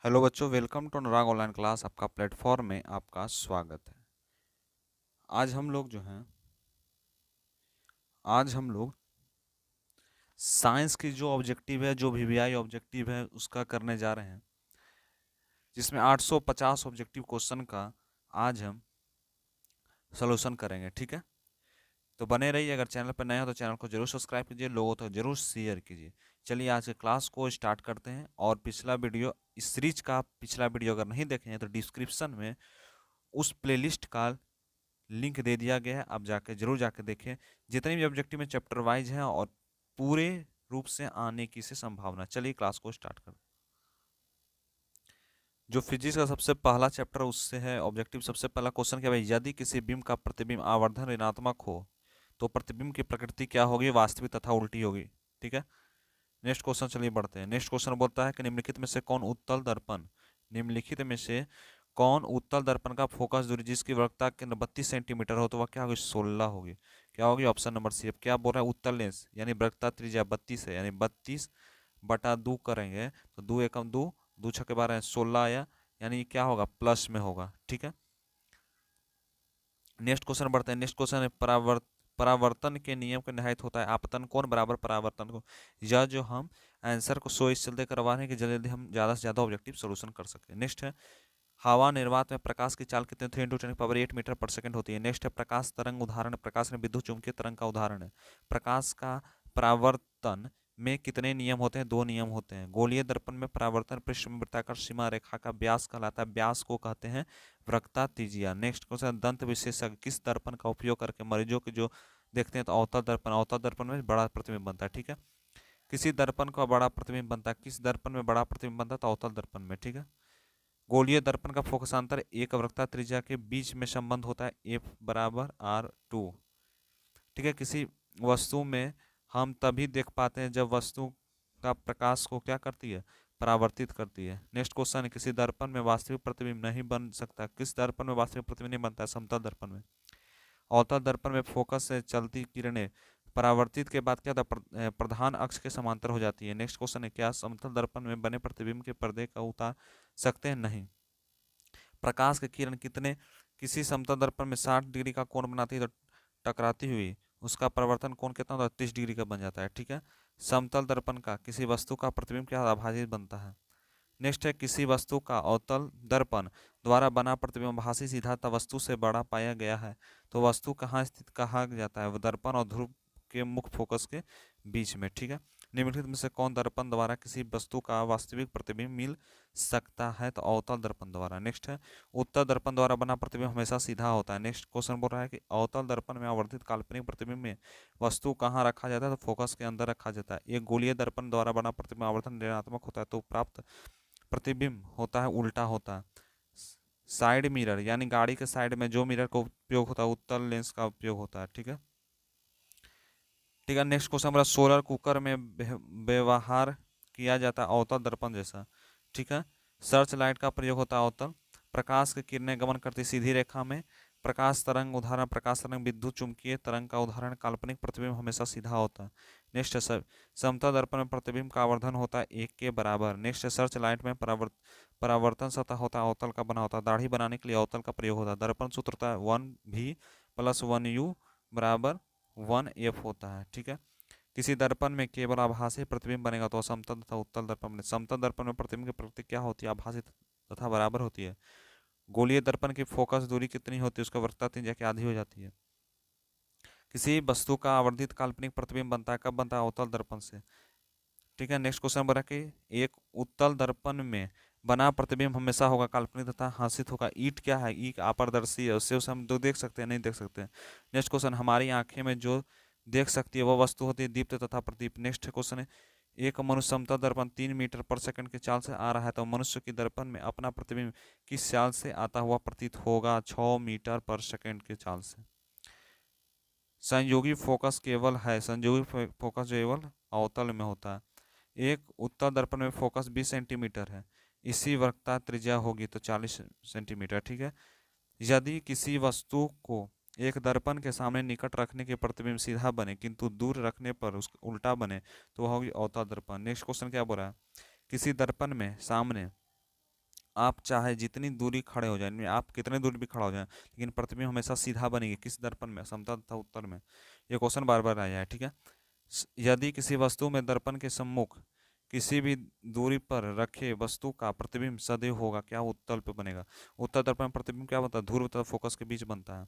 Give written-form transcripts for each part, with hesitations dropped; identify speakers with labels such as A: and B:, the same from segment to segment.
A: Hello बच्चों, welcome to Anurag online class. आपका platform में आपका स्वागत है। आज हम लोग जो हैं आज हम लोग साइंस की जो ऑब्जेक्टिव है, जो वीवीआई ऑब्जेक्टिव है, उसका करने जा रहे हैं, जिसमें 850 ऑब्जेक्टिव क्वेश्चन का आज हम सॉल्यूशन करेंगे। ठीक है, तो बने रहिए। अगर चैनल पर नए हो तो चैनल को जरूर सब्सक्राइब कीजिए, लोगों तो जरूर शेयर कीजिए। चलिए आज के क्लास को स्टार्ट करते हैं। और पिछला वीडियो, इस सीरीज का पिछला वीडियो अगर नहीं देखे हैं तो डिस्क्रिप्शन में उस प्लेलिस्ट का लिंक दे दिया गया है, आप जाके जरूर जाके देखें। जितने भी ऑब्जेक्टिव में चैप्टर वाइज हैं और पूरे रूप से आने की से संभावना। चलिए क्लास को स्टार्ट कर। जो फिजिक्स का सबसे पहला चैप्टर उससे है ऑब्जेक्टिव। सबसे पहला क्वेश्चन क्या है, यदि किसी बिंब का प्रतिबिंब आवर्धन ऋणात्मक हो तो प्रतिबिंब की प्रकृति क्या होगी, वास्तविक तथा उल्टी होगी। ठीक है, नेक्स्ट क्वेश्चन चलिए बढ़ते हैं। नेक्स्ट क्वेश्चन बोलता है कि निम्नलिखित में से कौन उत्तल दर्पण निम्नलिखित में से कौन उत्तल दर्पण का फोकस दूरी जिसकी वक्रता केंद्र 32 सेंटीमीटर हो तो वह क्या होगी, 16 होगी। क्या होगी, ऑप्शन नंबर सी। अब क्या बोल रहा है, उत्तल लेंस यानी वक्रता त्रिज्या 32 है, यानी 32/2 करेंगे तो 2 एकम 2, 2 छक्के 12 16 आया, यानी क्या होगा, प्लस में होगा। ठीक है, नेक्स्ट क्वेश्चन बढ़ते हैं। नेक्स्ट क्वेश्चन है परावर्तन के नियम के निहित होता है आपतन कोण बराबर परावर्तन को। यह जो हम आंसर को सो इस चलते करवा रहे हैं कि जल्दी हम ज़्यादा से ज़्यादा ऑब्जेक्टिव सोल्यूशन कर सकें। नेक्स्ट है, हवा निर्वात में प्रकाश की चाल कितने 3 × 10⁸ मीटर पर सेकंड होती है। नेक्स्ट है, प्रकाश तरंग उदाहरण। प्रकाश में विद्युत चुंबकीय तरंग का उदाहरण है। प्रकाश का परावर्तन में कितने नियम होते हैं, 2 नियम होते हैं। गोलीय दर्पण में परावर्तन पृष्ठ में वृत्ताकार सीमा रेखा का व्यास कहलाता है, व्यास को कहते हैं वक्रता त्रिज्या। नेक्स्ट क्वेश्चन, दंत विशेषज्ञ किस दर्पण का उपयोग करके मरीजों के जो देखते हैं तो अवतल दर्पण। अवतल दर्पण में बड़ा प्रतिबिंब बनता है। ठीक है, किसी दर्पण का बड़ा प्रतिबिंब बनता है, किस दर्पण में बड़ा प्रतिबिंब बनता है तो अवतल दर्पण में। ठीक है, गोलीय दर्पण का फोकसांतर एक वक्रता त्रिज्या के बीच में संबंध होता है F = R2। ठीक है, किसी वस्तु में हम तभी देख पाते हैं जब वस्तु का प्रकाश को क्या करती है, परावर्तित करती है। नेक्स्ट क्वेश्चन है, किसी दर्पण में वास्तविक प्रतिबिंब नहीं बन सकता। किस दर्पण में वास्तविक प्रतिबिंब नहीं बनता है, समतल दर्पण में। अवतल दर्पण में फोकस से चलती किरणें परावर्तित के बाद क्या था, प्रधान अक्ष के समांतर हो जाती है। नेक्स्ट क्वेश्चन है, क्या समतल दर्पण में बने प्रतिबिंब के पर्दे का उतार सकते हैं, नहीं। प्रकाश की किरण कितने किसी समतल दर्पण में 60 डिग्री का कोण बनाती है तो टकराती हुई उसका परिवर्तन कोण कितना होता है, 30 डिग्री का बन जाता है। ठीक है, समतल दर्पण का किसी वस्तु का प्रतिबिंब क्या आभासी बनता है। नेक्स्ट है, किसी वस्तु का अवतल दर्पण द्वारा बना प्रतिबिंब भासी सीधा वस्तु से बड़ा पाया गया है तो वस्तु कहाँ स्थित कहा जाता है, वो दर्पण और ध्रुव के मुख्य फोकस के बीच में। ठीक है, निम्नलिखित में से कौन दर्पण द्वारा किसी वस्तु का वास्तविक प्रतिबिंब मिल सकता है तो अवतल दर्पण द्वारा। नेक्स्ट है, उत्तल दर्पण द्वारा बना प्रतिबिंब हमेशा सीधा होता है। नेक्स्ट क्वेश्चन बोल रहा है कि अवतल दर्पण में आवर्धित काल्पनिक प्रतिबिंब में वस्तु कहाँ रखा जाता है तो फोकस के अंदर रखा जाता है। एक गोलीय दर्पण द्वारा बना प्रतिबिंब आवर्धन ऋणात्मक होता है तो प्राप्त प्रतिबिंब होता है उल्टा होता है। साइड मिरर यानी गाड़ी के साइड में जो मिरर का उपयोग होता है उत्तल लेंस का उपयोग होता है। ठीक है, ठीक है, नेक्स्ट क्वेश्चन हमारा, सोलर कुकर में व्यवहार किया जाता है अवतल दर्पण जैसा। ठीक है, सर्च लाइट का प्रयोग होता है अवतल। प्रकाश की किरणें गमन करती सीधी रेखा में। प्रकाश तरंग उदाहरण, प्रकाश तरंग विद्युत चुंबकीय तरंग का उदाहरण। काल्पनिक प्रतिबिंब हमेशा सीधा होता है। नेक्स्ट है, समतल दर्पण में प्रतिबिंब का आवर्धन होता है 1 के बराबर। नेक्स्ट है, सर्च लाइट में परावर्तन सतह होता है अवतल का बना होता है। दाढ़ी बनाने के लिए अवतल का प्रयोग होता है। दर्पण सूत्र होता है 1V + 1U = 1F होता है। ठीक है, किसी दर्पण में केवल आभासी प्रतिबिंब बनेगा तो समतल तथा उत्तल दर्पण में। समतल दर्पण में प्रतिबिंब की प्रकृति क्या होती है, आभासी तथा बराबर होती है। गोलीय दर्पण की फोकस दूरी कितनी होती है, उसका वक्रता त्रिज्या की आधी हो जाती है। किसी वस्तु का आवर्धित काल्पनिक प्रतिबिंब बनता है, कब बनता है, अवतल दर्पण से। ठीक है, नेक्स्ट क्वेश्चन बोला कि एक उत्तल दर्पण में बना प्रतिबिंब हमेशा होगा काल्पनिक तथा हासित होगा। ईट क्या है, ईट अपारदर्शी है, उससे उसे हम दो देख सकते हैं, नहीं देख सकते हैं। नेक्स्ट क्वेश्चन, हमारी आंखें में जो देख सकती है वह वस्तु होती है दीप्त तथा प्रदीप। नेक्स्ट क्वेश्चन है, एक मनुष्य समतल दर्पण 3 मीटर पर सेकंड की चाल से आ रहा है तो मनुष्य की दर्पण में अपना प्रतिबिंब किस चाल से आता हुआ प्रतीत होगा, 6 मीटर पर सेकंड की चाल से। संयोगी फोकस केवल है, संयोगी फोकस जो केवल अवतल में होता है। एक उत्तल दर्पण में फोकस 20 सेंटीमीटर है, इसी वक्रता त्रिज्या होगी तो 40 सेंटीमीटर। ठीक है, यदि किसी वस्तु को एक दर्पण के सामने निकट रखने के प्रतिबिंब सीधा बने किंतु दूर रखने पर उसका उल्टा बने तो वह होगी अवतल दर्पण। नेक्स्ट क्वेश्चन क्या बोल रहा है, किसी दर्पण में सामने आप चाहे जितनी दूरी खड़े हो जाए, आप कितने दूरी भी खड़ा हो जाए, लेकिन प्रतिबिंब हमेशा सीधा बनेगी। किस दर्पण में? समतल तथा उत्तल में। ये क्वेश्चन बार बार आया है, ठीक है। यदि किसी वस्तु में दर्पण के सम्मुख किसी भी दूरी पर रखे वस्तु का प्रतिबिंब सदैव होगा, क्या उत्तल पे बनेगा? उत्तल दर्पण में प्रतिबिंब क्या बनता है? ध्रुव तथा फोकस के बीच बनता है।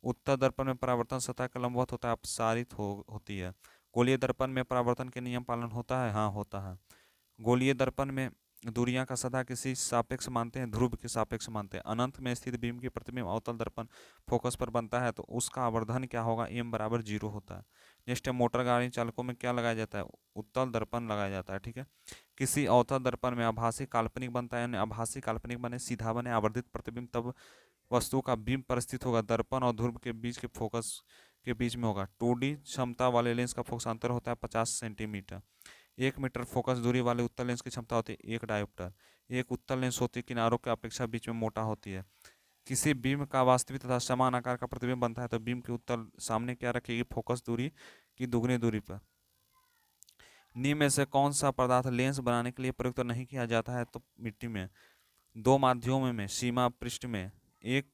A: उत्तल दर्पण में परावर्तन सतह का लंबवत होता है, अपसारित होती है। गोलीय दर्पण में परावर्तन के नियम पालन होता है, हाँ होता है। गोलीय दर्पण में दूरियां का सतह किसी सापेक्ष मानते हैं, ध्रुव के सापेक्ष मानते हैं। अनंत में स्थित बीम की प्रतिबिंब अवतल दर्पण फोकस पर बनता है तो उसका आवर्धन क्या होगा? m बराबर 0 होता है। नेक्स्ट है, मोटर गाड़ी चालकों में क्या लगाया जाता है? उत्तल दर्पण लगाया जाता है, ठीक है। किसी अवतल दर्पण में आभासी काल्पनिक बनता है, यानी आभासी काल्पनिक बने, सीधा बने, आवर्धित प्रतिबिंब तब वस्तु का बिंब पर स्थित होगा, दर्पण और ध्रुव के बीच के फोकस के बीच में होगा। 2D क्षमता वाले लेंस का फोकस अंतर होता है 50 सेंटीमीटर। 1 मीटर फोकस दूरी वाले उत्तल लेंस की क्षमता होती है 1 डायोप्टर। एक उत्तल लेंस होती है किनारों की अपेक्षा बीच में मोटा होती है। किसी बीम का वास्तविक तथा समान आकार का प्रतिबिंब बनता है तो बीम के उत्तल सामने क्या रखेगी? फोकस दूरी की दुगनी दूरी पर। निम्न में से कौन सा पदार्थ लेंस बनाने के लिए प्रयुक्त नहीं किया जाता है? तो मिट्टी में। दो माध्यमों में सीमा पृष्ठ में एक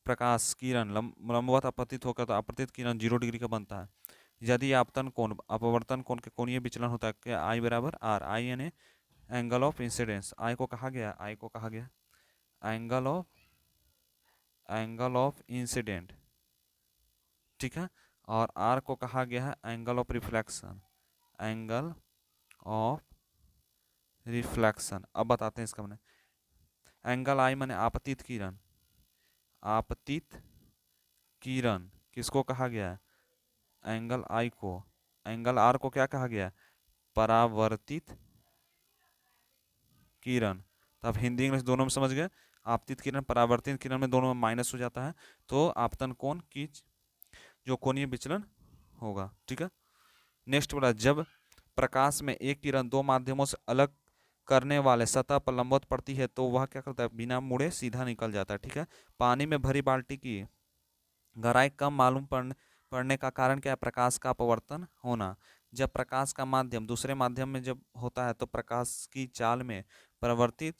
A: प्रकाश किरण लंबवत अपतित होकर तो अपतित किरण 0 डिग्री का बनता है। यदि आपतन कोण अपवर्तन कोण के कोणीय विचलन होता है, क्या आई बराबर आर? आई यानी एंगल ऑफ इंसिडेंस। आई को कहा गया, आई को कहा गया एंगल ऑफ इंसिडेंट, ठीक है। और आर को कहा गया है angle of reflection, angle of reflection. अब बताते हैं इसका मैंने। एंगल आई माने आपतित किरण, आपतित किरण किसको कहा गया है? एंगल आई को। एंगल आर को क्या कहा गया है? परावर्तित किरण। तो आप हिंदी इंग्लिश दोनों में समझ गए। आपतित किरण परावर्तित किरण में दोनों में माइनस हो जाता है, तो आपतन कोण की जो कोणीय विचलन होगा, ठीक है। नेक्स्ट बोला, जब प्रकाश में एक किरण दो माध्यमों से अलग करने वाले सतह पर लंबवत पड़ती है तो वह क्या करता है? बिना मुड़े सीधा निकल जाता है, ठीक है। पानी में भरी बाल्टी की गहराई कम मालूम पड़ने का कारण क्या है? प्रकाश का अपवर्तन होना। जब प्रकाश का माध्यम दूसरे माध्यम में जब होता है तो प्रकाश की चाल में परिवर्तित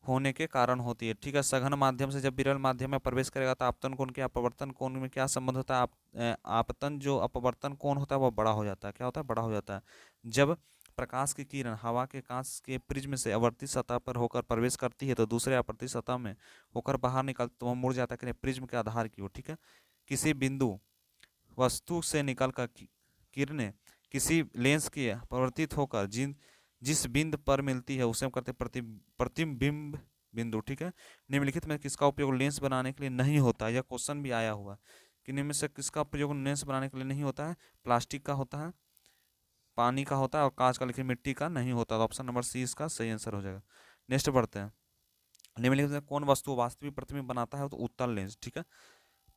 A: होने के कारण होती है, ठीक है। सघन माध्यम से जब विरल माध्यम में प्रवेश करेगा तो आपतन कोण के अपवर्तन कोण में क्या संबंध होता है? आपतन जो अपवर्तन कोण होता है वो बड़ा हो जाता है। क्या होता है? बड़ा हो जाता है। जब प्रकाश की किरण हवा के कांच के प्रिज्म से आवर्ती सतह पर होकर प्रवेश करती है तो दूसरे आवर्ती सतह में होकर बाहर निकल तो वह मुड़ जाता है प्रिज्म के आधार की ओर, ठीक है। किसी बिंदु वस्तु से निकलकर किरणें किसी लेंस की परिवर्तित होकर जिस बिंदु पर मिलती है उसे हम कहते हैं प्रतिबिंब बिंदु, ठीक है। निम्नलिखित में किसका उपयोग लेंस बनाने के लिए नहीं होता? यह क्वेश्चन भी आया हुआ कि निम्न में से किसका प्रयोग लेंस बनाने के लिए नहीं होता है? प्लास्टिक का होता है, पानी का होता है और कांच का, लेकिन मिट्टी का नहीं होता। तो ऑप्शन नंबर सी इसका सही आंसर हो जाएगा। नेक्स्ट बढ़ते हैं। निम्नलिखित में कौन वस्तु वास्तविक प्रतिबिंब बनाता है? तो उत्तल लेंस, ठीक है।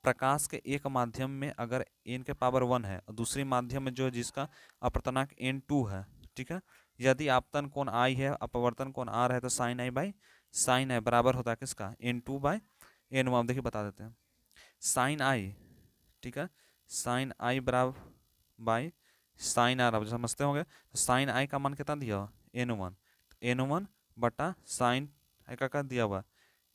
A: प्रकाश के एक माध्यम में अगर n के पावर 1 है और दूसरी माध्यम में जो है जिसका अपवर्तनांक n2 है, ठीक है। यदि आपतन कोण I है, अपवर्तन कोण R है तो साइन आई बाई साइन आई बराबर होता है किसका? n2 by n1। अब देखिए बता देते हैं। साइन आई, ठीक है, साइन आई बराबर बाई साइन आर। अब समझते होंगे तो साइन आई का मान कितना दिया हुआ? n1। n1 बटा साइन आई का दिया हुआ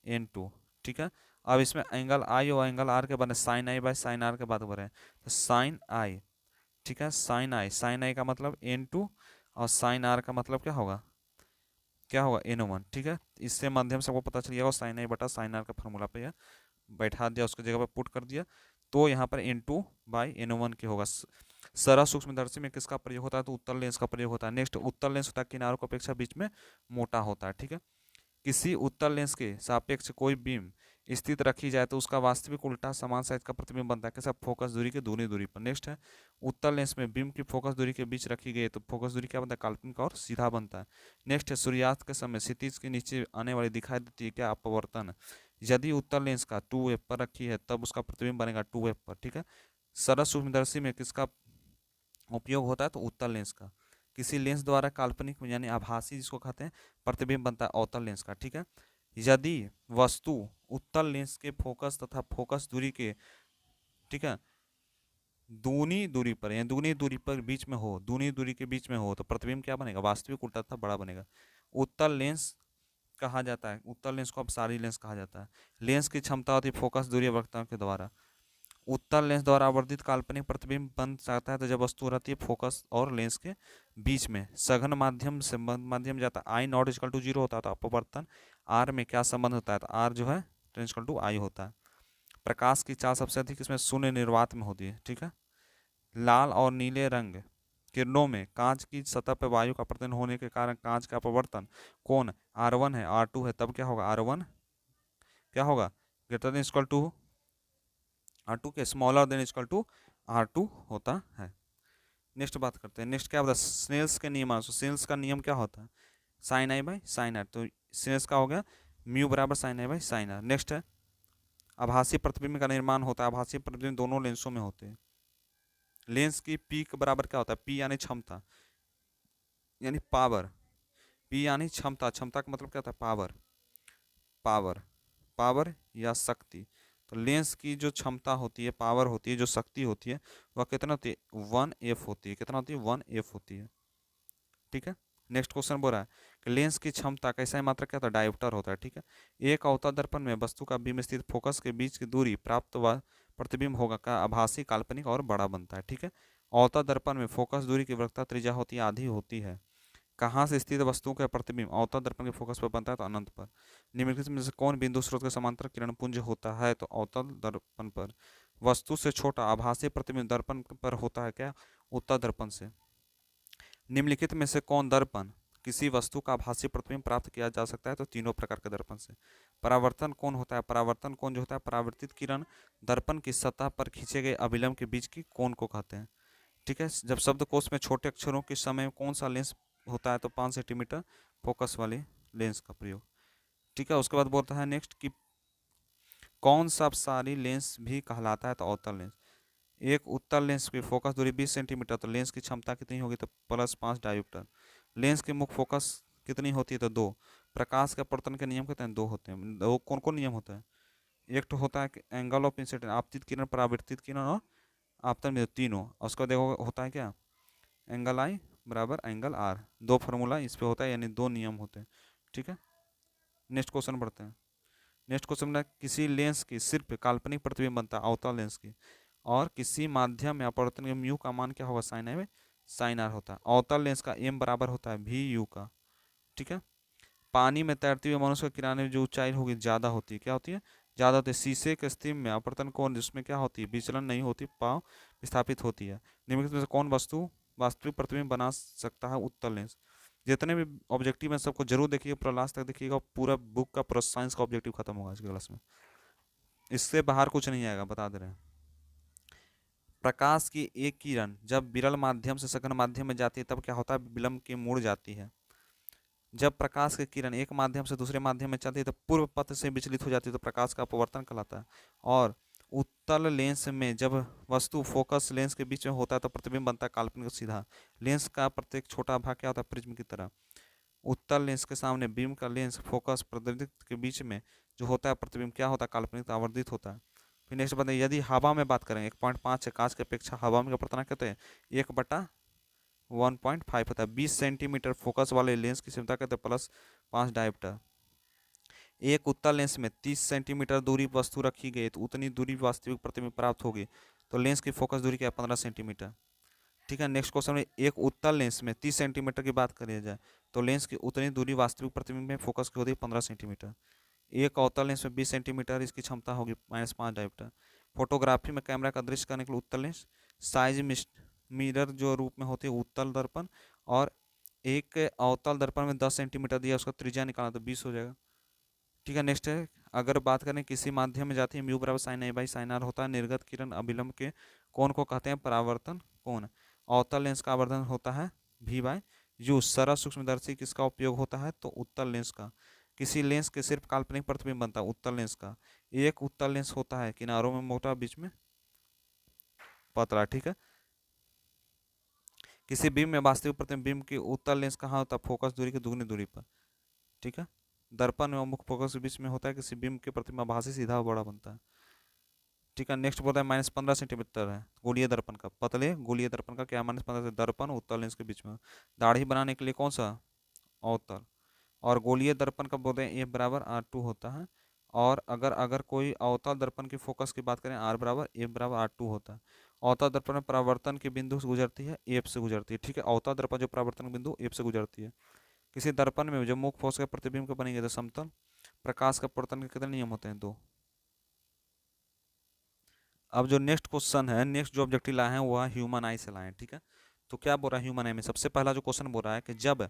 A: n2, ठीक है। अब इसमें एंगल आई और एंगल आर के बने sine i by sine r के बात हो रहे हैं तो साइन आई, ठीक है। साइन आई का मतलब n2 और साइन आर का मतलब क्या होगा? क्या होगा? n1, ठीक है। इससे माध्यम से आपको पता चल गया साइन आई बटा साइन आर का फॉर्मूला पे बैठा दिया, उसकी जगह पर पुट कर दिया तो यहाँ पर n2 बाई n1 के होगा। सरल सूक्ष्मदर्शी में किसका प्रयोग होता है? तो उत्तल लेंस का प्रयोग होता है। नेक्स्ट, उत्तल लेंस होता है किनारों की अपेक्षा बीच में मोटा होता है, ठीक है। किसी उत्तल लेंस के सापेक्ष कोई बीम स्थित रखी जाए तो उसका वास्तविक उल्टा समान साइज का प्रतिबिंब बनता है कैसा? फोकस दूरी के दूनी दूरी पर। नेक्स्ट है, उत्तल लेंस में बीम की फोकस दूरी के बीच रखी गई तो फोकस दूरी क्या बनता है? काल्पनिक और सीधा बनता है। नेक्स्ट है, सूर्यास्त के समय क्षितिज के नीचे आने वाली दिखाई देती है क्या? अपवर्तन। यदि उत्तल लेंस का 2f पर रखी है तब उसका प्रतिबिंब बनेगा 2f पर, ठीक है। सरल सूक्ष्मदर्शी में किसका उपयोग होता है? तो उत्तल लेंस का। किसी लेंस द्वारा काल्पनिक यानी आभासी जिसको कहते हैं प्रतिबिंब बनता है अवतल लेंस का, ठीक है। यदि वस्तु उत्तल लेंस के फोकस तथा फोकस दूरी के, ठीक है, दूनी दूरी पर या दूनी दूरी पर बीच में हो, दूनी दूरी के बीच में हो तो प्रतिबिंब क्या बनेगा? वास्तविक उल्टा तथा बड़ा बनेगा। उत्तल लेंस कहा जाता है, उत्तल लेंस को अपसारी लेंस कहा जाता है। लेंस की क्षमता होती है फोकस दूरी वक्रता के द्वारा। उत्तल लेंस द्वारा आवर्धित काल्पनिक प्रतिबिंब बन सकता है तो जब वस्तु रहती है फोकस और लेंस के बीच में सघन माध्यम से माध्यम जाता है, आई नॉट इजकल टू 0 होता है तो अपवर्तन आर में क्या संबंध होता है, तो आर जो है इजकल टू आई होता है। प्रकाश की चाल सबसे अधिक इसमें शून्य निर्वात में होती है, ठीक है। लाल और नीले रंग किरणों में कांच की सतह पर वायु का प्रतिन होने के कारण कांच का अपवर्तन कोण R1 है, R2 है, तब क्या होगा, R1 क्या होगा, greater than equal to R2 के smaller than equal to R2 होता है। नेक्स्ट बात करते हैं, नेक्स्ट क्या होता है, स्नेल्स के नियम। स्नेल्स का नियम क्या होता है, sine i by sine r, तो स्नेल्स का हो गया म्यू बराबर sine i by sine r. Next है आभासी प्रतिबिंब का निर्माण होता है, आभासी प्रतिबिंब दोनों लेंसों में होते हैं। लेंस की पी के बराबर क्या होता है, पी यानी क्षमता यानी पावर, पी यानी क्षमता, क्षमता का मतलब क्या होता है, पावर, पावर, पावर या शक्ति। तो लेंस की जो क्षमता होती है, पावर होती है, जो शक्ति होती है वह कितना होती है, 1F होती है। कितना होती है, 1F होती है, ठीक है। नेक्स्ट क्वेश्चन बोल रहा है कि लेंस की क्षमता कैसा है, मात्रा क्या होता है, डायोप्टर होता है, ठीक है। एक अवतल दर्पण में वस्तु का बीम स्थित फोकस के बीच की दूरी प्राप्त व प्रतिबिंब होगा का आभासी काल्पनिक और बड़ा बनता है, ठीक है। अवतल दर्पण में फोकस दूरी की वक्रता त्रिज्या होती है, आधी होती है। कहाँ से स्थित वस्तुओं का प्रतिबिंब अवतल दर्पण के फोकस पर बनता है, तो अनंत पर। निम्नलिखित में से कौन बिंदु स्रोत के समांतर किरण पुंज होता है, तो अवतल दर्पण पर। वस्तु से छोटा आभासी प्रतिबिंब दर्पण पर होता है क्या, उत्तल दर्पण से। निम्नलिखित में से कौन दर्पण किसी वस्तु का आभासी प्रतिबिंब प्राप्त किया जा सकता है, तो तीनों प्रकार के दर्पण से। परावर्तन कोण होता है, परावर्तन कोण जो होता है परावर्तित किरण दर्पण की सतह पर खींचे गए अभिलंब के बीच की कोण को कहते हैं, ठीक है। जब शब्दकोश में छोटे अक्षरों के समय कौन सा लेंस होता है, तो 5 सेंटीमीटर फोकस वाले लेंस का प्रयोग, ठीक है। उसके बाद बोलता है नेक्स्ट कि कौन सा अपसारी लेंस भी कहलाता है, तो अवतल लेंस। एक उत्तल लेंस की फोकस दूरी 20 सेंटीमीटर, तो लेंस की क्षमता कितनी होगी, तो +5 डायोप्टर। लेंस की मुख्य फोकस कितनी होती है, तो 2। प्रकाश के अपवर्तन के नियम कितने हैं, 2 होते हैं। दो कौन कौन नियम होता है, एक तो होता है कि एंगल ऑफ इंसिडेंट, आपतित किरण, परावर्तित किरण और आपतन में, तीनों। और उसका देखो होता है क्या, एंगल आई बराबर एंगल आर, 2 फार्मूला इस पे होता है, यानी 2 नियम होते हैं, ठीक है। नेक्स्ट क्वेश्चन बढ़ते हैं। नेक्स्ट क्वेश्चन में किसी लेंस की सिर्फ काल्पनिक प्रतिबिंब बनता है, अवतल लेंस की, और किसी माध्यम में अपवर्तन के म्यू का मान क्या होगा, साइन आई में साइन आर होता है। अवतल लेंस का एम बराबर होता है भी यू का, ठीक है। पानी में तैरते हुए मनुष्य के किनारे में जो ऊंचाई होगी ज़्यादा होती है, क्या होती है, ज़्यादा होती है। शीशे के स्थिति में अपवर्तन कोण जिसमें क्या होती है, विचलन नहीं होती, पाव विस्थापित होती है। निम्नलिखित में से कौन वस्तु वास्तविक प्रतिबिंब बना सकता है, उत्तल लेंस। जितने भी ऑब्जेक्टिव हैं सबको जरूर देखिए, पूरा लास्ट तक देखिएगा, पूरा बुक का पूरा साइंस का ऑब्जेक्टिव खत्म होगा आज के क्लास में, इससे बाहर कुछ नहीं आएगा, बता दे रहे हैं। प्रकाश की एक किरण जब विरल माध्यम से सघन माध्यम में जाती है तब क्या होता है, विलंब की मुड़ जाती है। जब प्रकाश की किरण एक माध्यम से दूसरे माध्यम में चलती है तो पूर्व पथ से विचलित हो जाती है, तो प्रकाश का अपवर्तन कहलाता है। और उत्तल लेंस में जब वस्तु फोकस लेंस के बीच में होता है तो प्रतिबिंब बनता है काल्पनिक सीधा। लेंस का प्रत्येक छोटा भाग क्या होता है, प्रिज्म की तरह। उत्तल लेंस के सामने बीम का लेंस फोकस प्रतिबिंब के बीच में जो होता है प्रतिबिंब क्या होता है, काल्पनिक आवर्धित होता है। फिर नेक्स्ट बात है, यदि हवा में बात करें 1.5 है, कांच की अपेक्षा हवा में अपवर्तन कहते हैं 1/1.5 होता है। 20 सेंटीमीटर फोकस वाले लेंस की क्षमता कहते हैं +5 डायोप्टर। एक उत्तल लेंस में 30 सेंटीमीटर दूरी वस्तु रखी गई तो उतनी दूरी वास्तविक प्रतिबिंब प्राप्त होगी, तो लेंस की फोकस दूरी क्या है, 15 सेंटीमीटर, ठीक है। नेक्स्ट क्वेश्चन में एक उत्तल लेंस में 30 सेंटीमीटर की बात करी जाए तो लेंस की उतनी दूरी वास्तविक प्रतिबिंब में फोकस की होती है 15 सेंटीमीटर। एक अवतल लेंस में 20 सेंटीमीटर इसकी क्षमता होगी -5 डायोप्टर। फोटोग्राफी में कैमरा का दृश्य करने के लिए उत्तल लेंस साइज मिरर जो रूप में होती है उत्तल दर्पण, और एक अवतल दर्पण में 10 सेंटीमीटर दिया, उसका त्रिज्या निकालना तो 20 हो जाएगा, ठीक है। नेक्स्ट है, अगर बात करें किसी माध्यम में जाती है म्यू बराबर sine a by sine r होता है। निर्गत किरण अभिलंब के कोण को कहते हैं परावर्तन कोण। अवतल लेंस का आवर्धन होता है भी बाय यू। सरल सूक्ष्मदर्शी किसका उपयोग होता है, तो उत्तल लेंस का। किसी लेंस के सिर्फ काल्पनिक प्रतिबिंब बनता है, उत्तल लेंस का। एक उत्तल लेंस होता है किनारों में मोटा, बीच में पतला, ठीक है। किसी बीम में वास्तविक प्रतिबिंब की उत्तल लेंस कहाँ होता है, फोकस दूरी की दुगनी दूरी पर, ठीक है। दर्पण एवं मुख्य फोकस के बीच में होता है, किसी बीम के प्रतिबिंब आभासी सीधा बड़ा बनता है, ठीक है। नेक्स्ट बोलता है -15 सेंटीमीटर है गोलीय दर्पण का, पतले गोलीय दर्पण का क्या -15 दर्पण उत्तल लेंस के बीच में। दाढ़ी बनाने के लिए कौन सा, अवतल। और गोलीय दर्पण का बोलते हैं F = R2 होता है। और अगर अगर कोई अवतल दर्पण की फोकस की बात करें R = F = R2 होता है। अवतल दर्पण में परावर्तन के बिंदु से गुजरती है, F से गुजरती है, ठीक है। अवतल दर्पण जो परावर्तन बिंदु F से गुजरती है। किसी दर्पण में जो मुख्य फोकस का प्रतिबिंब का बनेंगे तो समतल प्रकाश का पवर्तन के कितने नियम होते हैं? 2। अब जो नेक्स्ट क्वेश्चन है, नेक्स्ट जो ऑब्जेक्टिव लाए हैं वो है ह्यूमन आई से लाए हैं, ठीक है। तो क्या बोल रहा है ह्यूमन आई में? सबसे पहला जो क्वेश्चन बोल रहा है कि जब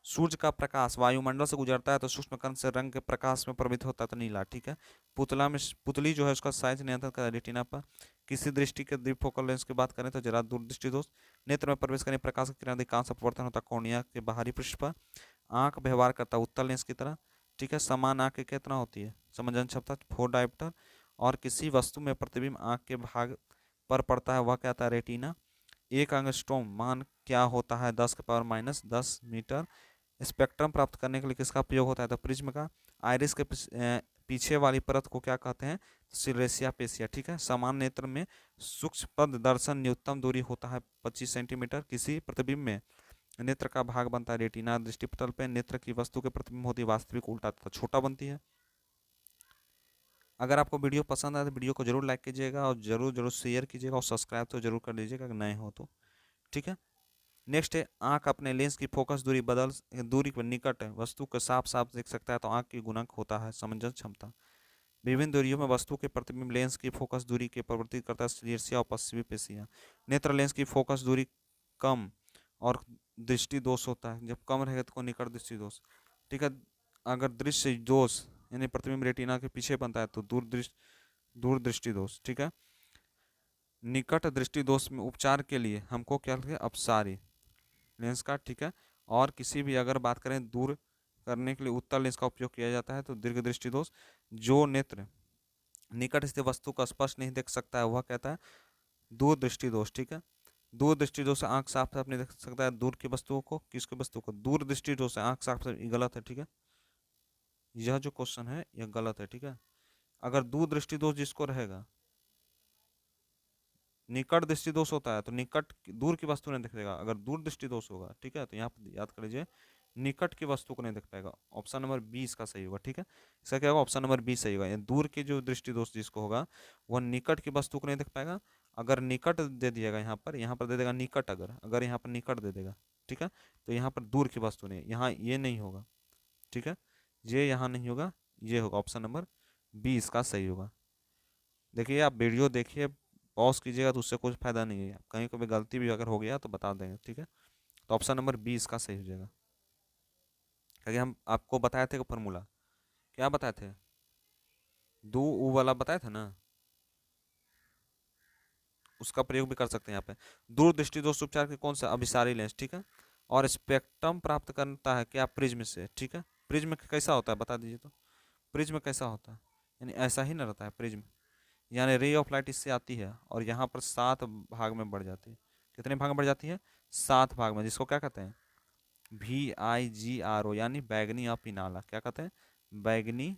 A: सूर्य का प्रकाश वायुमंडल से गुजरता है तो सूक्ष्म कण से रंग के प्रकाश में प्रभावित होता है तो नीला, ठीक है। पुतला में पुतली जो है उसका साइज नियंत्रण करता है रेटिना पर। किसी दृष्टि के द्विफोकल लेंस की बात करें तो जरा दूरदृष्टि दोष। नेत्र में प्रवेश करने प्रकाश की किरण अधिकांश अपवर्तन होता है कॉर्निया के बाहरी पृष्ठ पर। आंख व्यवहार करता है उत्तल लेंस की तरह, ठीक है। समान आंख कितना होती है? समंजन क्षमता 4 डायोप्टर। और किसी वस्तु में प्रतिबिंब आंख के भाग पर पड़ता है वह क्या था? रेटिना। एक एंगस्ट्रॉम मान क्या होता है? 10⁻⁻10 मीटर। स्पेक्ट्रम प्राप्त करने के लिए किसका प्रयोग होता है? तो प्रिज्म का। आइरिस के पीछे वाली परत को क्या कहते हैं? सिलेसिया पेशिया, ठीक है। समान नेत्र में सूक्ष्म पद दर्शन न्यूनतम दूरी होता है 25 सेंटीमीटर। किसी प्रतिबिंब में नेत्र का भाग बनता है रेटिना। दृष्टिपटल पे नेत्र की वस्तु के प्रतिबिंब होती है वास्तविक उल्टा तथा छोटा बनती है। अगर आपको वीडियो पसंद आए तो वीडियो को जरूर लाइक कीजिएगा और जरूर जरूर शेयर कीजिएगा और सब्सक्राइब तो जरूर कर लीजिएगा अगर नए हो तो, ठीक है। नेक्स्ट है आंख अपने लेंस की फोकस दूरी पर निकट वस्तु को साफ साफ देख सकता है तो आंख की गुणक होता है समंजस क्षमता। विभिन्न दूरियों में वस्तु के प्रतिबिंब लेंस की फोकस दूरी के परिवर्तित करता है शीर्षीय और पश्चिमी पेशियां। नेत्र लेंस की फोकस दूरी कम और दृष्टि दोष होता है। जब कम रहेगा तो निकट दृष्टि दोष, ठीक है। अगर दृश्य दोष यानी प्रतिबिंब रेटिना के पीछे बनता है तो दूर दृष्टि दोष, ठीक है। निकट दृष्टि दोष में उपचार के लिए हमको क्या लगे? अपसारी लेंस का, ठीक है। और किसी भी अगर बात करें दूर करने के लिए उत्तल लेंस का उपयोग किया जाता है। तो दीर्घ दृष्टि दोष, जो नेत्र निकट स्थित वस्तु को स्पष्ट नहीं देख सकता है वह कहता है दूर दृष्टि दोष, ठीक है। दूर दृष्टि दोष से आंख साफ साफ नहीं देख सकता है दूर की वस्तुओं को। किसकी वस्तु को? दूर दृष्टि दोष से आंख साफ साफ, ये गलत है, ठीक है। यह जो क्वेश्चन है यह गलत है, ठीक है। अगर दूर दृष्टि दोष जिसको रहेगा, निकट दृष्टि दोष होता है तो दूर की वस्तु नहीं दिखेगा। अगर दूर दृष्टि दोष होगा, ठीक है, तो यहाँ पर याद कर लीजिए निकट की वस्तु को नहीं देख पाएगा। ऑप्शन नंबर 20 का सही होगा, ठीक है। इसका क्या होगा? ऑप्शन नंबर 20 सही होगा। दूर की जो दृष्टि दोष जिसको होगा वह निकट की वस्तु को नहीं देख पाएगा। अगर निकट दे दिएगा यहाँ पर दे देगा निकट, अगर अगर यहाँ पर निकट दे देगा, ठीक है, तो यहाँ पर दूर की वस्तु नहीं, यहाँ ये नहीं होगा, ठीक है। ये यहाँ नहीं होगा, ये होगा ऑप्शन नंबर 20 का सही होगा। देखिए आप वीडियो देखिए, पॉज कीजिएगा तो उससे कुछ फायदा नहीं है। कहीं कभी गलती भी अगर हो गया तो बता देंगे, ठीक है। तो ऑप्शन नंबर 20 का सही हो जाएगा। क्योंकि हम आपको बताए थे फॉर्मूला, क्या बताए थे? दो ऊ वाला बताया था ना, उसका प्रयोग भी कर सकते हैं यहाँ पे। दूरदृष्टि दोष उपचार के कौन सा? अभिसारी लेंस, ठीक है। और स्पेक्ट्रम प्राप्त करता है क्या? प्रिज्म से, ठीक है। प्रिज्म कैसा होता है बता दीजिए तो? प्रिज्म कैसा होता है? यानी ऐसा ही ना रहता है प्रिज्म, यानी रे ऑफ लाइट इससे आती है और यहाँ पर 7 भाग में बढ़ जाती है। कितने भाग में बढ़ जाती है? 7 भाग में, जिसको क्या कहते हैं? VIGRO, यानी बैगनी अपिनाला। क्या कहते हैं? बैगनी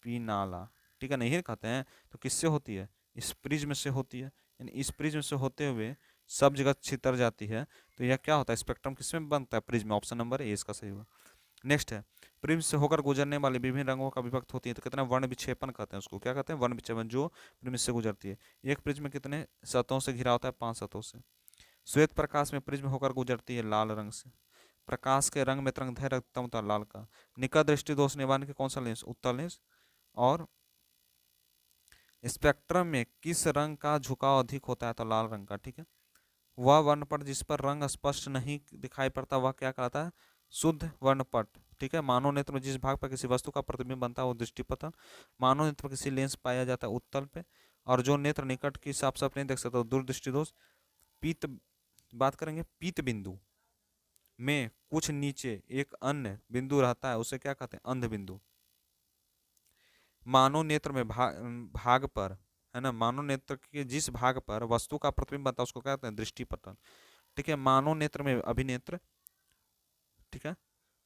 A: अपिनाला, ठीक है। नहीं कहते हैं तो किससे होती है? इस प्रिज्म से होती है। यानी इस प्रिज्म से होते हुए सब जगह छितर जाती है। तो यह क्या होता है? स्पेक्ट्रम किसमें बनता है? प्रिज्म। ऑप्शन नंबर ए इसका सही होगा। नेक्स्ट है प्रिज्म से होकर गुजरने वाले विभिन्न रंगों का विभक्त होती है तो कितना? वर्ण विक्षेपण कहते हैं उसको। क्या कहते हैं? वर्ण विक्षेपण, जो प्रिज्म से गुजरती है। एक प्रिज्म में कितने सतहों से घिरा होता है? 5 सतहों से। श्वेत प्रकाश में प्रिज्म होकर गुजरती है लाल रंग से। प्रकाश के रंग में तरंग दैर्घ्य अधिकतम होता है लाल का। निकट दृष्टि दोष निवारण के कौन सा लेंस? उत्तल लेंस। और स्पेक्ट्रम में किस रंग का झुकाव अधिक होता है? तो लाल रंग का, ठीक है। वह वर्णपट जिस पर रंग स्पष्ट नहीं दिखाई पड़ता वह क्या कहलाता है? शुद्ध वर्णपट, ठीक है। मानव नेत्र में जिस भाग पर किसी वस्तु का प्रतिबिंब बनता है वो दृष्टिपटल। मानव नेत्र पर किसी लेंस पाया जाता है उत्तल पे। और जो नेत्र निकट की साफ साफ नहीं देख सकता दूरदृष्टि दोष। पीत बात करेंगे, पीत बिंदु में कुछ नीचे एक अन्य बिंदु रहता है उसे क्या कहते हैं? अंध बिंदु। मानव नेत्र में भाग पर, है ना, मानव नेत्र के जिस भाग पर वस्तु का प्रतिबिंब बनता है उसको क्या कहते हैं? दृष्टिपटल, ठीक है। मानव नेत्र में अभिनेत्र, ठीक है,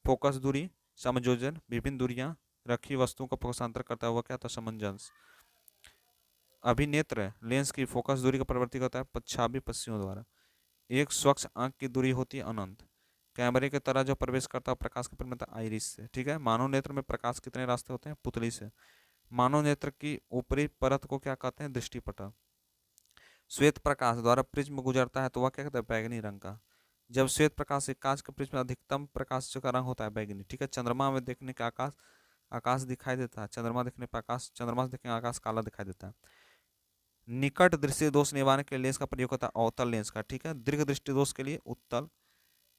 A: फोकस दूरी, समायोजन, विभिन्न दूरियां रखी वस्तुओं का फोकसांतर करता है वह क्या था? समंजस। अभिनेत्र लेंस की फोकस दूरी का परिवर्तित करता है पश्चावी पश्चिमों द्वारा। एक स्वच्छ आंख की दूरी होती है अनंत। कैमरे की तरह जो प्रवेश करता है प्रकाश की परिमित आइरिस से। ठीक है, मानव नेत्र में प्रकाश कितने रास्ते होते हैं? पुतली से। मानव नेत्र की ऊपरी परत को क्या कहते हैं? दृष्टिपटल। श्वेत प्रकाश द्वारा प्रिज्म गुजरता है तो वह क्या कहता है? बैगनी रंग का। जब श्वेत प्रकाश से कांच के प्रिज्म में अधिकतम प्रकाश का रंग होता है बैगनी। ठीक है, चंद्रमा में देखने का आकाश आकाश दिखाई देता है, चंद्रमा देखने पर आकाश, चंद्रमा से देखने आकाश काला दिखाई देता है। निकट दृष्टि दोष निवारण के लेंस का प्रयोग होता है अवतल लेंस का। ठीक है, दीर्घ दृष्टि दोष के लिए उत्तल।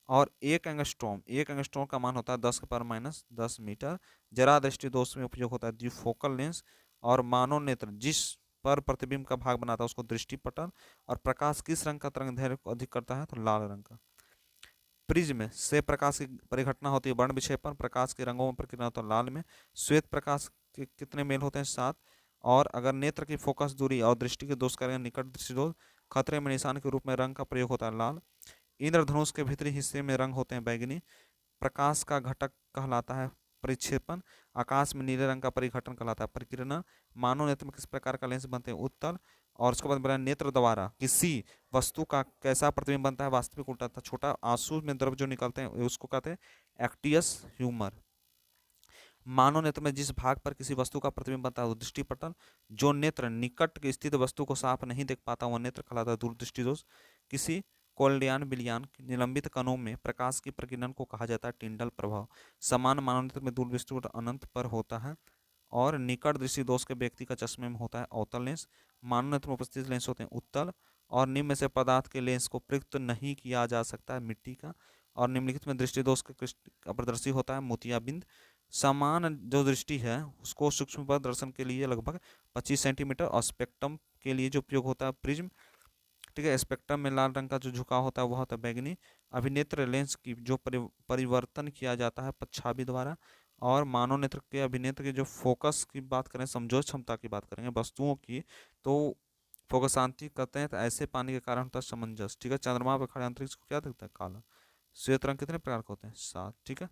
A: और एक एंगस्ट्रॉम का मान होता है 10⁻10 मीटर। जरा दृष्टि दोष में उपयोग होता है द्विफोकल लेंस। और मानव नेत्र जिस पर प्रतिबिंब का भाग बनाता है उसको दृष्टिपटल। और प्रकाश किस रंग का तरंग दैर्घ्य को अधिक करता है? तो लाल रंग का। प्रिज्म से प्रकाश की परिघटना होती है वर्ण विक्षेपण, प्रकाश के रंगों में प्रक्रिया होता है लाल में। श्वेत प्रकाश के कितने मेल होते हैं? 7। और अगर नेत्र की फोकस दूरी और दृष्टि के दोष करेंगे निकट दृष्टि दोष, खतरे में निशान के रूप में रंग का प्रयोग होता है लाल। इंद्रधनुष के भीतरी हिस्से में रंग होते हैं बैगनी। प्रकाश का घटक कहलाता है परिक्षेपण। आकाश में नीले रंग का परिघटन कहलाता है परिकिरण। मानव नेत्र में किस प्रकार का लेंस बनते हैं? उत्तल। और उसके बाद बोला नेत्र द्वारा किसी वस्तु का कैसा प्रतिबिंब बनता है? वास्तविक उल्टा था। छोटा आंसू में द्रव जो निकलते हैं उसको कहते हैं एक्टियस ह्यूमर। मानव नेत्र में जिस भाग पर किसी वस्तु का प्रतिबिंब बनता है वो दृष्टिपटल। जो नेत्र निकट की स्थित वस्तु को साफ नहीं देख पाता वह नेत्र कहलाता है दूरदृष्टि दोष। किसी कोल्डियन विलियन निलंबित कणों में प्रकाश की प्रकीर्णन को कहा जाता है टिंडल प्रभाव। समान मानव नेत्र में दूरदृष्टि अनंत पर होता है। और निकट दृष्टि दोष के व्यक्ति का चश्मे में होता है अवतल लेंस। मानव नेत्र में उपस्थित लेंस होते हैं उत्तल। और निम्न में से पदार्थ के लेंस को प्रयुक्त नहीं किया जा सकता है मिट्टी का। और निम्नलिखित में दृष्टि दोष का प्रदर्शी होता है मोतियाबिंद। समान जो दृष्टि है उसको सूक्ष्म प्रदर्शन के लिए लगभग 25 सेंटीमीटर और स्पेक्ट्रम के लिए जो उपयोग होता है प्रिज्म। ठीक है, स्पेक्ट्रम में लाल रंग का जो झुकाव होता है वह होता है बैगनी। अभिनेत्र लेंस की जो परिवर्तन किया जाता है पच्छावी द्वारा। और मानव नेत्र के अभिनेत्र के जो फोकस की बात करें, समझौता क्षमता की बात करेंगे वस्तुओं की, तो फोकसांति कहते हैं तो ऐसे पानी के कारण होता है समंजस। ठीक है, चंद्रमा पर खड़े अंतरिक्ष को क्या दिखता है? काला। श्वेत रंग कितने प्रकार के होते हैं? 7। ठीक है,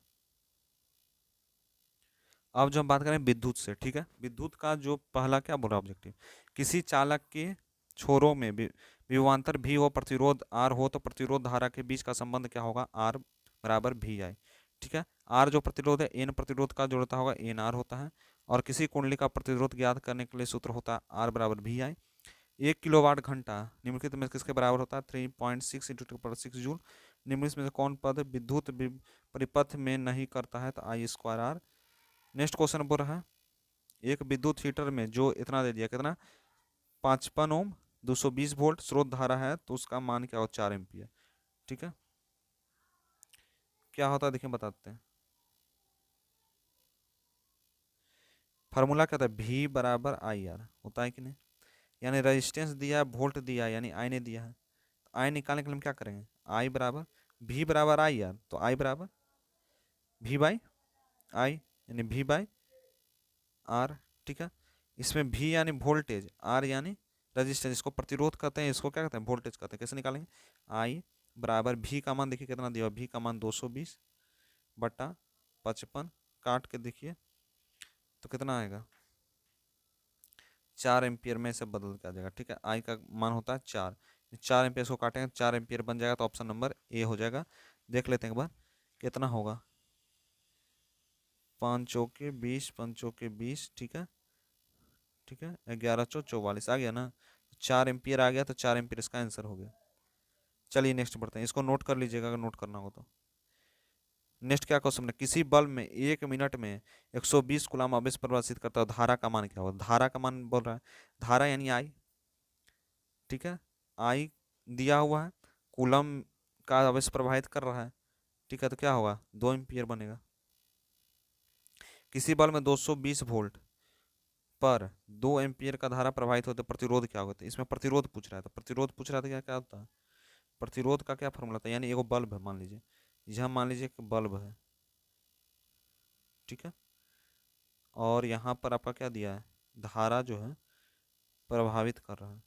A: अब जो हम बात करें विद्युत से। ठीक है, विद्युत का जो पहला क्या बोला ऑब्जेक्टिव, किसी चालक के छोरों में विभवांतर भी हो, प्रतिरोध आर हो, तो प्रतिरोध धारा के बीच का संबंध क्या होगा? आर बराबर भी आई। ठीक है, आर जो प्रतिरोध है एन प्रतिरोध का जोड़ता होगा एन आर होता है। और किसी कुंडली का प्रतिरोध ज्ञात करने के लिए सूत्र होता है आर बराबर भी आई। 1 किलोवाट घंटा निम्नलिखित में किसके बराबर होता है? 3.6 × 10⁻⁶ जूल। निम्नलिखित में से कौन पद विद्युत परिपथ में नहीं करता है? तो I²R। नेक्स्ट क्वेश्चन बोल रहा है एक विद्युत हीटर में जो इतना दे दिया, कितना? 55 ओम 220 वोल्ट स्रोत धारा है तो उसका मान क्या हो? 4 एम्पियर। ठीक है, क्या होता है देखिए बताते हैं। फार्मूला क्या था? V बराबर IR होता है कि नहीं? यानी रेजिस्टेंस दिया है, वोल्ट दिया है, यानी आई ने दिया है। आई निकालने के लिए हम क्या करेंगे? आई बराबर V बराबर IR, तो आई बराबर V बाई आई यानी V बाई आर। ठीक है, इसमें V यानी वोल्टेज, आर यानी रजिस्टेंस, इसको प्रतिरोध कहते हैं, इसको क्या कहते हैं? वोल्टेज कहते हैं। कैसे निकालेंगे? आई बराबर V का मान देखिए कितना दिया, V का मान 220 बटा 55, काट के देखिए तो कितना आएगा? 4 एम्पियर में से बदल के आ जाएगा। ठीक है, आई का मान होता है 4, 4 एम्पियर को काटेंगे 4 एम्पियर बन जाएगा, तो ऑप्शन नंबर ए हो जाएगा। देख लेते हैं एक बार कितना होगा। 5 चौके 20, 5 चौके 20। ठीक है, ठीक है, 11 चौ 44 आ गया ना? 4 एम्पियर आ गया, तो 4 एम्पियर इसका आंसर हो गया। चलिए नेक्स्ट बढ़ते हैं, इसको नोट कर लीजिएगा अगर नोट करना हो तो। नेक्स्ट क्या क्वेश्चन है, किसी बल्ब में 1 मिनट में 120 कूलम आवेश प्रवाहित करता है, धारा का मान क्या होगा? धारा का मान बोल रहा है, धारा यानी आई। ठीक है, आई दिया हुआ है, कूलम का आवेश प्रवाहित कर रहा है। ठीक है, तो क्या होगा? 2 एम्पियर बनेगा। किसी बल्ब में 220 वोल्ट पर 2 एम्पियर का धारा प्रवाहित होते प्रतिरोध क्या होता है? इसमें प्रतिरोध पूछ रहा है, तो प्रतिरोध पूछ रहा था क्या क्या होता है? प्रतिरोध का क्या फॉर्मूला था? यानी एगो बल्ब है मान लीजिए, यह मान लीजिए कि बल्ब है। ठीक है, और यहाँ पर आपका क्या दिया है? धारा जो है प्रभावित कर रहा है,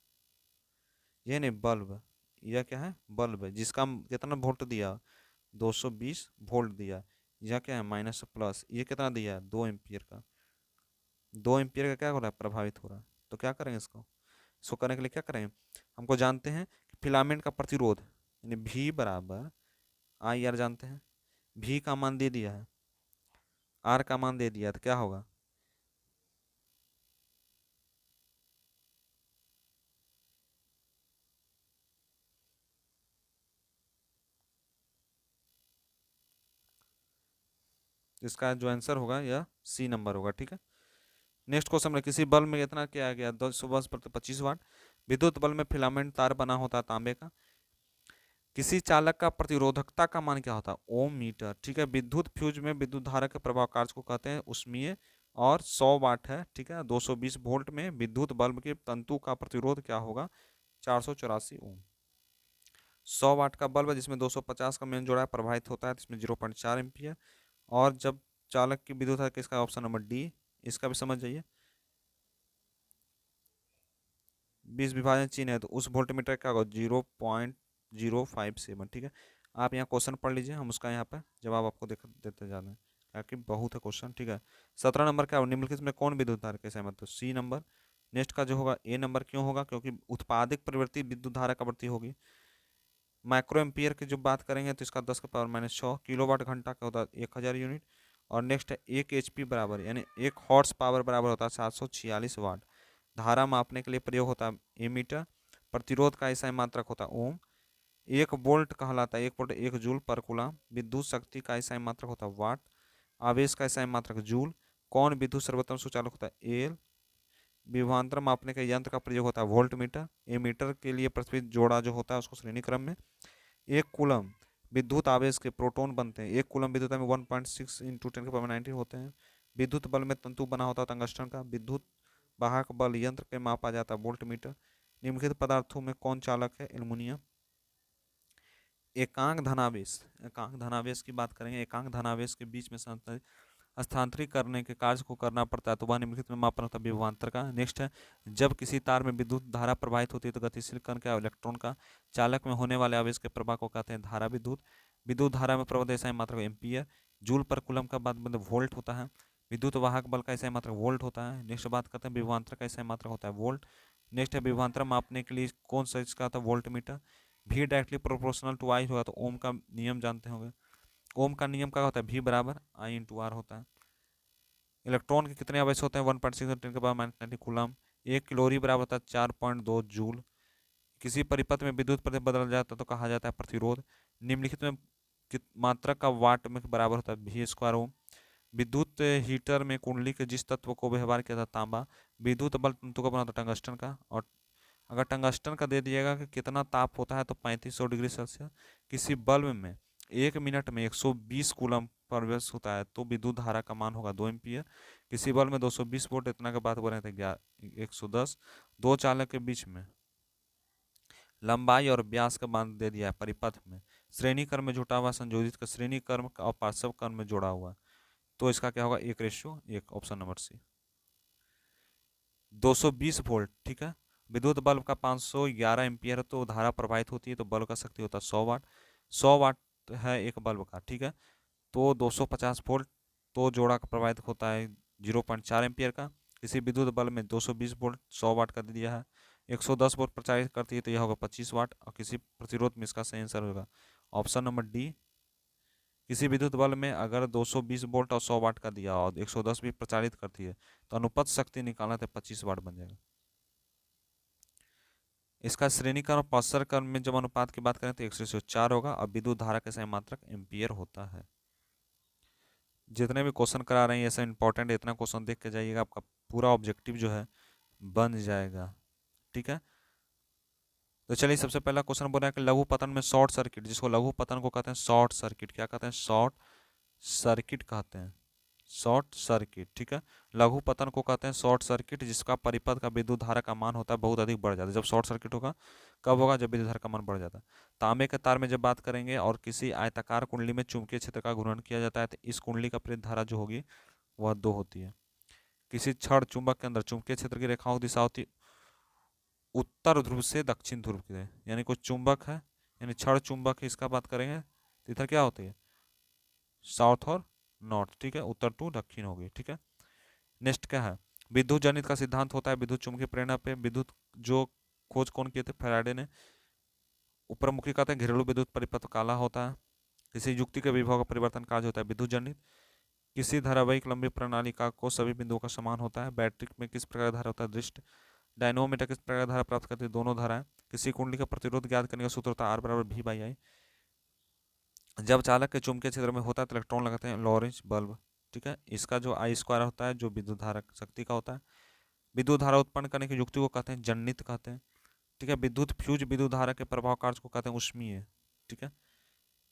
A: ये नहीं बल्ब, यह क्या है? बल्ब है जिसका कितना वोल्ट दिया? 220 वोल्ट दिया। यह क्या है? माइनस प्लस, ये कितना दिया है? 2 एम्पियर का। 2 एम्पियर का क्या हो रहा है? प्रभावित हो रहा है। तो क्या करेंगे इसको करने के लिए क्या करें? हमको जानते हैं कि फिलामेंट का प्रतिरोध यानी V बराबर आई आर जानते हैं, भी का मान दे दिया है, आर का मान दे दिया है, तो क्या होगा? इसका जो आंसर होगा यह सी नंबर होगा। ठीक है, नेक्स्ट क्वेश्चन में किसी बल्ब में इतना क्या आ गया 10 पर 25 वाट। विद्युत बल्ब में फिलामेंट तार बना होता है तांबे का। किसी चालक का प्रतिरोधकता का मान क्या होता है? ओम मीटर। ठीक है, विद्युत फ्यूज में विद्युत धारा के प्रभाव कार्य को कहते हैं उष्मीय, और 100 वाट है। ठीक है, 220 वोल्ट में विद्युत बल्ब के तंतु का प्रतिरोध क्या होगा? 484 ओम। 100 वाट का बल्ब है जिसमें 250 का मेन जोड़ा प्रभावित होता है, तो इसमें 0.4 एम्पियर। और जब चालक की विद्युत है किसका? Option number D. इसका भी समझ जाइए, 20 विभाजन चिन्ह है तो उस वोल्टमीटर का होगा 0.057। ठीक है, आप यहाँ क्वेश्चन पढ़ लीजिए, हम उसका यहाँ पे जवाब आपको देते जा रहे हैं, ताकि बहुत है क्वेश्चन। ठीक है, 17 नंबर क्या? निम्नलिखित में कौन विद्युत धारा के सहमत? तो सी नंबर। नेक्स्ट का जो होगा ए नंबर। क्यों होगा? क्योंकि उत्पादित प्रवृत्ति विद्युत धारा का बढ़ती होगी। माइक्रो एम्पियर की जो बात करेंगे तो इसका 10⁻⁶ किलोवाट घंटा का होता है 1000 यूनिट। और नेक्स्ट है 1 HP बराबर, यानी 1 हॉर्स पावर बराबर होता है 746 वाट। धारा मापने के लिए प्रयोग होता है एमीटर। प्रतिरोध का ऐसा मात्रक होता है ओम। 1 वोल्ट कहलाता है 1 वोल्ट 1 जूल पर कूलम। विद्युत शक्ति का ऐसा मात्रक होता है वाट। आवेश का ऐसा मात्रक जूल। कौन विद्युत सर्वोत्तम सुचालक होता है? एल। विभवांतर मापने के यंत्र का प्रयोग होता है वोल्ट मीटर। एमीटर के लिए पृथ्वी जोड़ा जो होता है उसको श्रेणी क्रम में। 1 कूलम विद्युत आवेश के प्रोटॉन बनते हैं। 1 कूलम विद्युत में 1.6 इंटू 10⁻⁹ होते हैं। विद्युत बल में तंतु बना होता है टंगस्टन का। विद्युत वाहक बल यंत्र के मापा जाता है वोल्ट मीटर। निम्नलिखित पदार्थों में कौन चालक है? एल्युमिनियम। एकांक धनावेश, एकांक धनावेश की बात करेंगे। एकांक धनावेश के बीच में स्थानांतरित करने के कार्य को करना पड़ता है, तो वह निम्नलिखित में मापन होता है विभवांतर का। नेक्स्ट है, जब किसी तार में विद्युत धारा प्रवाहित होती है तो गतिशील कण का इलेक्ट्रॉन का चालक में होने वाले आवेश के प्रवाह को कहते हैं धारा विद्युत। विद्युत धारा में प्रवाह ऐसा मात्रक एम्पियर। जूल पर कूलम का बाद मतलब वोल्ट होता है। विद्युत वाहक बल का ऐसा मात्रक वोल्ट होता है। नेक्स्ट बात करते हैं विभवांतर का ऐसा मात्रक होता है वोल्ट। नेक्स्ट है विभवांतर मापने के लिए कौन सा इसका होता है? Volt meter. भी डायरेक्टली प्रोपोर्शनल टू आई होगा तो ओम का नियम जानते होंगे। ओम का नियम क्या होता है? भी बराबर आई इंटू आर होता है। इलेक्ट्रॉन के कितने आवेश होते हैं? 1.6 10 के पावर -90 कूलम। 1 कैलोरी बराबर होता है 4.2 जूल। किसी परिपथ में विद्युत प्रतिरोध बदल जाता है तो कहा जाता है प्रतिरोध। निम्नलिखित में मात्रक का वाट में बराबर होता है भी स्क्वायर ओम। विद्युत हीटर में कुंडली के जिस तत्व को व्यवहार किया था तांबा। विद्युत बल तंतु का बना था टंगस्टन का। और अगर टंगस्टन का दे दिएगा कि कितना ताप होता है तो 3500 डिग्री सेल्सियस। किसी बल्ब में 1 मिनट में 120 कूलम प्रवेश होता है तो विद्युत धारा का मान होगा 2 एम्पियर। किसी बल्ब में 220 वोल्ट इतना का बात बोल रहे थे 110। दो चालक के बीच में लंबाई और व्यास का मान दे दिया है परिपथ में। श्रेणी क्रम में जुटा हुआ संयोजित का श्रेणी क्रम और पार्श्व क्रम में जोड़ा हुआ, तो इसका क्या होगा? 1:1। Option number C. 220 वोल्ट। ठीक है, विद्युत बल्ब का 511 एम्पियर है तो धारा प्रवाहित होती है, तो बल्ब का शक्ति होता है 100 वाट। 100 वाट है एक बल्ब का। ठीक है, तो 250 वोल्ट तो जोड़ा का प्रवाहित होता है 0.4 एम्पियर का। किसी विद्युत बल्ब में 220 वोल्ट 100 वाट का दे दिया है। 110 वोल्ट प्रचारित करती है तो यह होगा 25 वाट। और किसी प्रतिरोध में इसका सही आंसर होगा ऑप्शन नंबर डी। किसी विद्युत बल्ब में अगर 220 वोल्ट और 100 वाट का दिया और 110 भी प्रचारित करती है तो अनुपात शक्ति निकालना तो 25 वाट बन जाएगा। इसका श्रेणी क्रम और पार्श्व क्रम में जब अनुपात की बात करें तो 1:4 होगा। और विद्युत धारा का सही मात्रक एम्पियर होता है। जितने भी क्वेश्चन करा रहे हैं ऐसा इंपॉर्टेंट है, इतना क्वेश्चन देख के जाइएगा, आपका पूरा ऑब्जेक्टिव जो है बन जाएगा। ठीक है, तो चलिए सबसे पहला क्वेश्चन बोल रहा है कि लघु पतन में शॉर्ट सर्किट, जिसको लघु पतन को कहते हैं शॉर्ट सर्किट। क्या कहते हैं? शॉर्ट सर्किट कहते हैं, शॉर्ट सर्किट। ठीक है, लघु पतन को कहते हैं शॉर्ट सर्किट जिसका परिपथ का विद्युत धारा का मान होता है बहुत अधिक बढ़ जाता है। जब शॉर्ट सर्किट होगा कब होगा? जब विद्युत धारा का मान बढ़ जाता है। तांबे के तार में जब बात करेंगे और किसी आयताकार कुंडली में चुंबकीय क्षेत्र का घूर्णन किया जाता है तो इस कुंडली का प्रेरित धारा जो होगी वह 2 होती है। किसी छड़ चुंबक के अंदर चुंबकीय क्षेत्र की रेखाओं की दिशा होती उत्तर ध्रुव से दक्षिण ध्रुव की है। यानी कुछ चुंबक है, यानी छड़ चुंबक है, इसका बात करेंगे तो इधर क्या होती है? साउथ और नॉर्थ। ठीक है, उत्तर टू दक्षिण होगी। ठीक है, नेक्स्ट क्या है? विद्युत जनित का सिद्धांत होता है विद्युत चुंबकीय प्रेरणा पे। विद्युत जो खोज कौन किए थे? फैराडे ने। ऊपर मुखी कहते हैं घरेलू विद्युत परिपथ काला होता है। किसी युक्ति के विभव का परिवर्तन कार्य होता है विद्युत जनित। किसी धारावाहिक लंबी प्रणाली का को सभी बिंदुओं का समान होता है। बैटरी में किस प्रकार का धारा होता है दृष्ट। डायनोमीटर किस प्रकार धारा प्राप्त करती है दोनों धाराएं। किसी कुंडली का प्रतिरोध ज्ञात करने का सूत्र होता है R = V/I। जब चालक के चुंबकीय क्षेत्र में होता है तो इलेक्ट्रॉन लगाते हैं लॉरेंज बल्ब। ठीक है, इसका जो I² होता है जो विद्युत धारा शक्ति का होता है। विद्युत धारा उत्पन्न करने की युक्ति को कहते हैं जनित कहते हैं। ठीक है, विद्युत फ्यूज विद्युत धारा के प्रभाव कार्य को कहते हैं ऊष्मीय। ठीक है,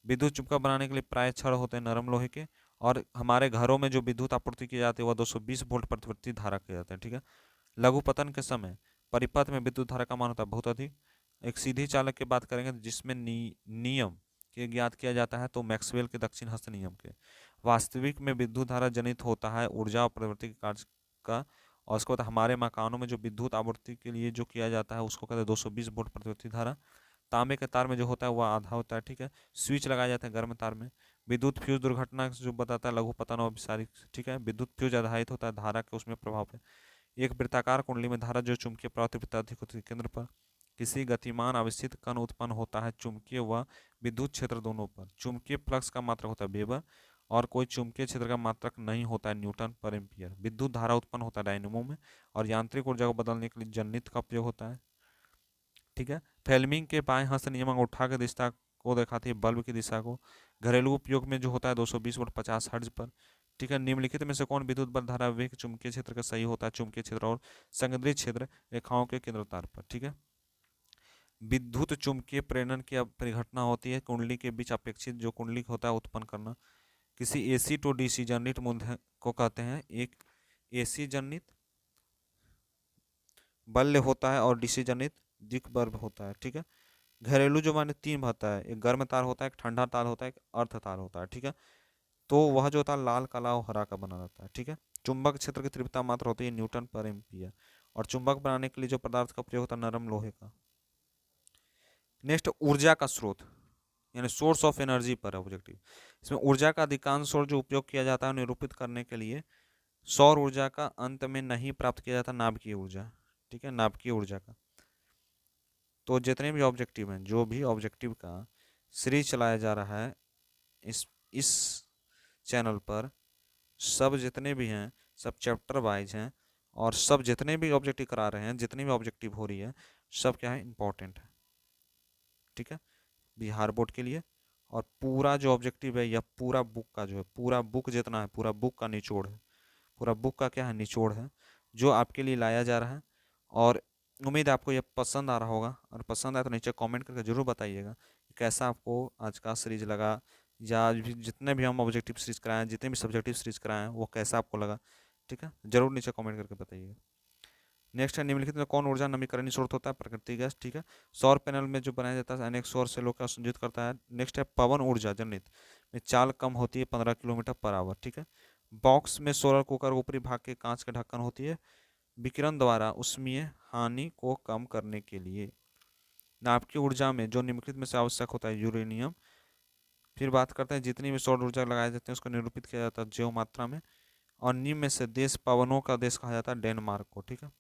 A: विद्युत चुम्बक बनाने के लिए प्राय छड़ होते हैं नरम लोहे के। और हमारे घरों में जो विद्युत आपूर्ति की जाती है वह 220 वोल्ट प्रतिवर्ती धारा के जाते हैं। ठीक है, लघु पतन के समय परिपथ में विद्युत धारा का मान होता है बहुत अधिक। एक सीधी चालक की बात करेंगे जिसमें नियम के ज्ञात किया जाता है तो मैक्सवेल के दक्षिण हस्त नियम के। वास्तविक में विद्युत धारा जनित होता है ऊर्जा और प्रवृत्ति के कार्य का। और उसके बाद हमारे मकानों में जो विद्युत आपूर्ति के लिए जो किया जाता है उसको कहते हैं 220 वोल्ट प्रतिवर्ती धारा। तांबे के तार में जो होता है वह आधा होता है। ठीक है, स्विच लगाया जाता है गर्म तार में। विद्युत फ्यूज दुर्घटना जो बताता है लघु पतन और विसारिक। ठीक है, विद्युत फ्यूज आधारित होता है धारा के उसमें प्रभाव पे। एक वृत्ताकार कुंडली में धारा जो चुंबकीय प्रवृत्ति अधिक होती है केंद्र पर। किसी गतिमान अवस्थित कण उत्पन्न होता है चुंबकीय व विद्युत क्षेत्र दोनों पर। चुंबकीय फ्लक्स का मात्रक होता है वेबर और कोई चुंबकीय क्षेत्र का मात्रक नहीं होता है न्यूटन पर एम्पियर। विद्युत धारा उत्पन्न होता है डायनेमो में और यांत्रिक ऊर्जा को बदलने के लिए जनित का उपयोग होता है। ठीक है, फेल्मिंग के बाएं हस्त नियम अंगूठा की दिशा को दिखाती है बल्ब की दिशा को। घरेलू उपयोग में जो होता है 220 वोल्ट 50 हर्ट्ज पर। ठीक है, निम्नलिखित में से कौन विद्युत बल धारा वेग चुंबकीय क्षेत्र का सही होता है चुंबकीय क्षेत्र और संकेंद्रित क्षेत्र रेखाओं के केंद्र तार पर। ठीक है, विद्युत चुंबकीय प्रेरण की परिघटना होती है कुंडली के बीच अपेक्षित जो कुंडली होता है उत्पन्न करना। किसी एसी टू डीसी जनित मूल्य को कहते हैं एक एसी जनित बल्य होता है और डीसी जनित दिक बल्ब होता है। ठीक है, घरेलू जो माने तीन होता है, एक गर्म तार होता है, एक ठंडा तार होता है, एक अर्ध तार होता है। ठीक है, तो वह जो होता है लाल काला और हरा का बना रहता है। ठीक है, चुंबक क्षेत्र की तीव्रता मात्र होती है न्यूटन पर एम्पियर और चुंबक बनाने के लिए जो पदार्थ का प्रयोग होता है नरम लोहे का। नेक्स्ट, ऊर्जा का स्रोत यानी सोर्स ऑफ एनर्जी पर ऑब्जेक्टिव। इसमें ऊर्जा का अधिकांश सोर्स जो उपयोग किया जाता है निरूपित करने के लिए सौर ऊर्जा का अंत में नहीं प्राप्त किया जाता नाभिकीय ऊर्जा। ठीक है, नाभिकीय ऊर्जा का। तो जितने भी ऑब्जेक्टिव हैं जो भी ऑब्जेक्टिव का सीरीज चलाया जा रहा है इस चैनल पर, सब जितने भी हैं सब चैप्टर वाइज हैं और सब जितने भी ऑब्जेक्टिव करा रहे हैं जितनी भी ऑब्जेक्टिव हो रही है सब क्या है इंपॉर्टेंट है। ठीक है, बिहार बोर्ड के लिए। और पूरा जो ऑब्जेक्टिव है या पूरा बुक का जो है पूरा बुक जितना है पूरा बुक का निचोड़ है, पूरा बुक का क्या है निचोड़ है जो आपके लिए लाया जा रहा है। और उम्मीद है आपको ये पसंद आ रहा होगा और पसंद आए तो नीचे कमेंट करके ज़रूर बताइएगा कि कैसा आपको आज का सीरीज लगा या जितने भी हम ऑब्जेक्टिव सीरीज कराएं जितने भी सब्जेक्टिव सीरीज कराएं वो कैसा आपको लगा। ठीक है, जरूर नीचे कमेंट करके बताइएगा। नेक्स्ट है निम्नलिखित में कौन ऊर्जा नवीकरणीय स्रोत होता है प्रकृति गैस। ठीक है, सौर पैनल में जो बनाया जाता है अनेक सौर सेलों का संयोजित करता है। नेक्स्ट है पवन ऊर्जा जनित में चाल कम होती है 15 किलोमीटर पर आवर। ठीक है, बॉक्स में सोलर कुकर ऊपरी भाग के कांच का ढक्कन होती है विकिरण द्वारा उष्मीय हानि को कम करने के लिए। नाभिकीय ऊर्जा में जो निम्नलिखित में से आवश्यक होता है यूरेनियम। फिर बात करते हैं जितनी भी सौर ऊर्जा लगाए जाते हैं उसको निरूपित किया जाता है जैव मात्रा में। और निम्न में से देश पवनों का देश कहा जाता है डेनमार्क को। ठीक है,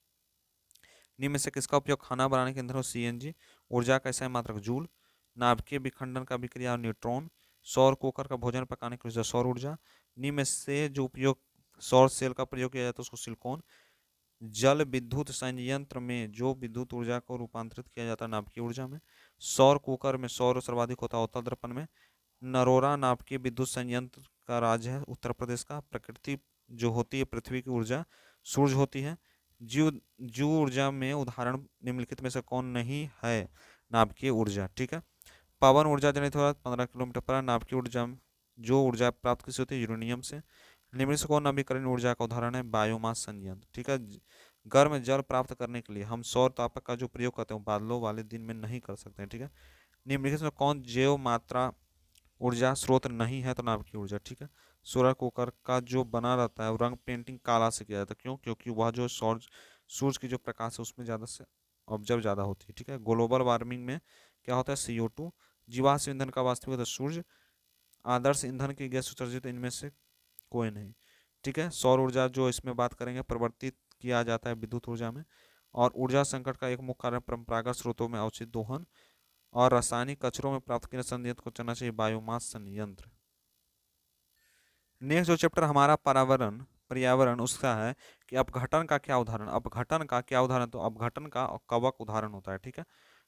A: निम्न में से किसका उपयोग खाना बनाने के ईंधन सीएनजी। ऊर्जा का ऐसा मात्रक जूल। नाभिकीय विखंडन का विक्रिया न्यूट्रॉन। सौर कुकर का भोजन पकाने की ऊर्जा सौर ऊर्जा। निम्न में से जो उपयोग सौर सेल का प्रयोग किया जाता है उसको सिलिकॉन। जल विद्युत संयंत्र में जो विद्युत ऊर्जा को रूपांतरित किया जाता है नाभिकीय ऊर्जा में। सौर कुकर में सौर सर्वाधिक होता है उत्तर दर्पण में। नरोरा नाभिकीय विद्युत संयंत्र का राज्य है उत्तर प्रदेश का। प्रकृति जो होती है पृथ्वी की ऊर्जा सूर्य होती है। जीव जीव ऊर्जा में उदाहरण निम्नलिखित में से कौन नहीं है नाभिकीय ऊर्जा। ठीक है, पवन ऊर्जा जनित होता है 15 किलोमीटर पर। नाभिकीय ऊर्जा जो ऊर्जा प्राप्त किसी होती है यूरेनियम से। निम्न से कौन नवीकरणीय ऊर्जा का उदाहरण है बायोमास संयंत्र। ठीक है, गर्म जल प्राप्त करने के लिए हम सौर तापक का जो प्रयोग करते हैं बादलों वाले दिन में नहीं कर सकते हैं। ठीक है, निम्नलिखित में कौन जैव मात्रा ऊर्जा स्रोत नहीं है तो नाभिकीय ऊर्जा। ठीक है, सोलर कुकर का जो बना रहता है रंग पेंटिंग काला से किया जाता है क्यों, क्योंकि वह जो सूरज की जो प्रकाश है उसमें ज़्यादा से ऑब्जर्व ज़्यादा होती है। ठीक है, ग्लोबल वार्मिंग में क्या होता है CO2। जीवाश्म ईंधन का वास्तविक होता है सूर्य। आदर्श ईंधन की गैस उत्सर्जित इनमें से कोई नहीं। ठीक है, सौर ऊर्जा जो इसमें बात करेंगे परिवर्तित किया जाता है विद्युत ऊर्जा में। और ऊर्जा संकट का एक मुख्य कारण परंपरागत स्रोतों में अवचित दोहन और रासायनिक कचरों में प्राप्त किए संयंत्र को चलना चाहिए बायोमास संयंत्र। नेक्स्ट जो चैप्टर हमारा पर्यावरण उसका है कि अपघटन का क्या उदाहरण, अपघटन का क्या उदाहरण, तो अपघटन का कवक उदाहरण होता है, ठीक है।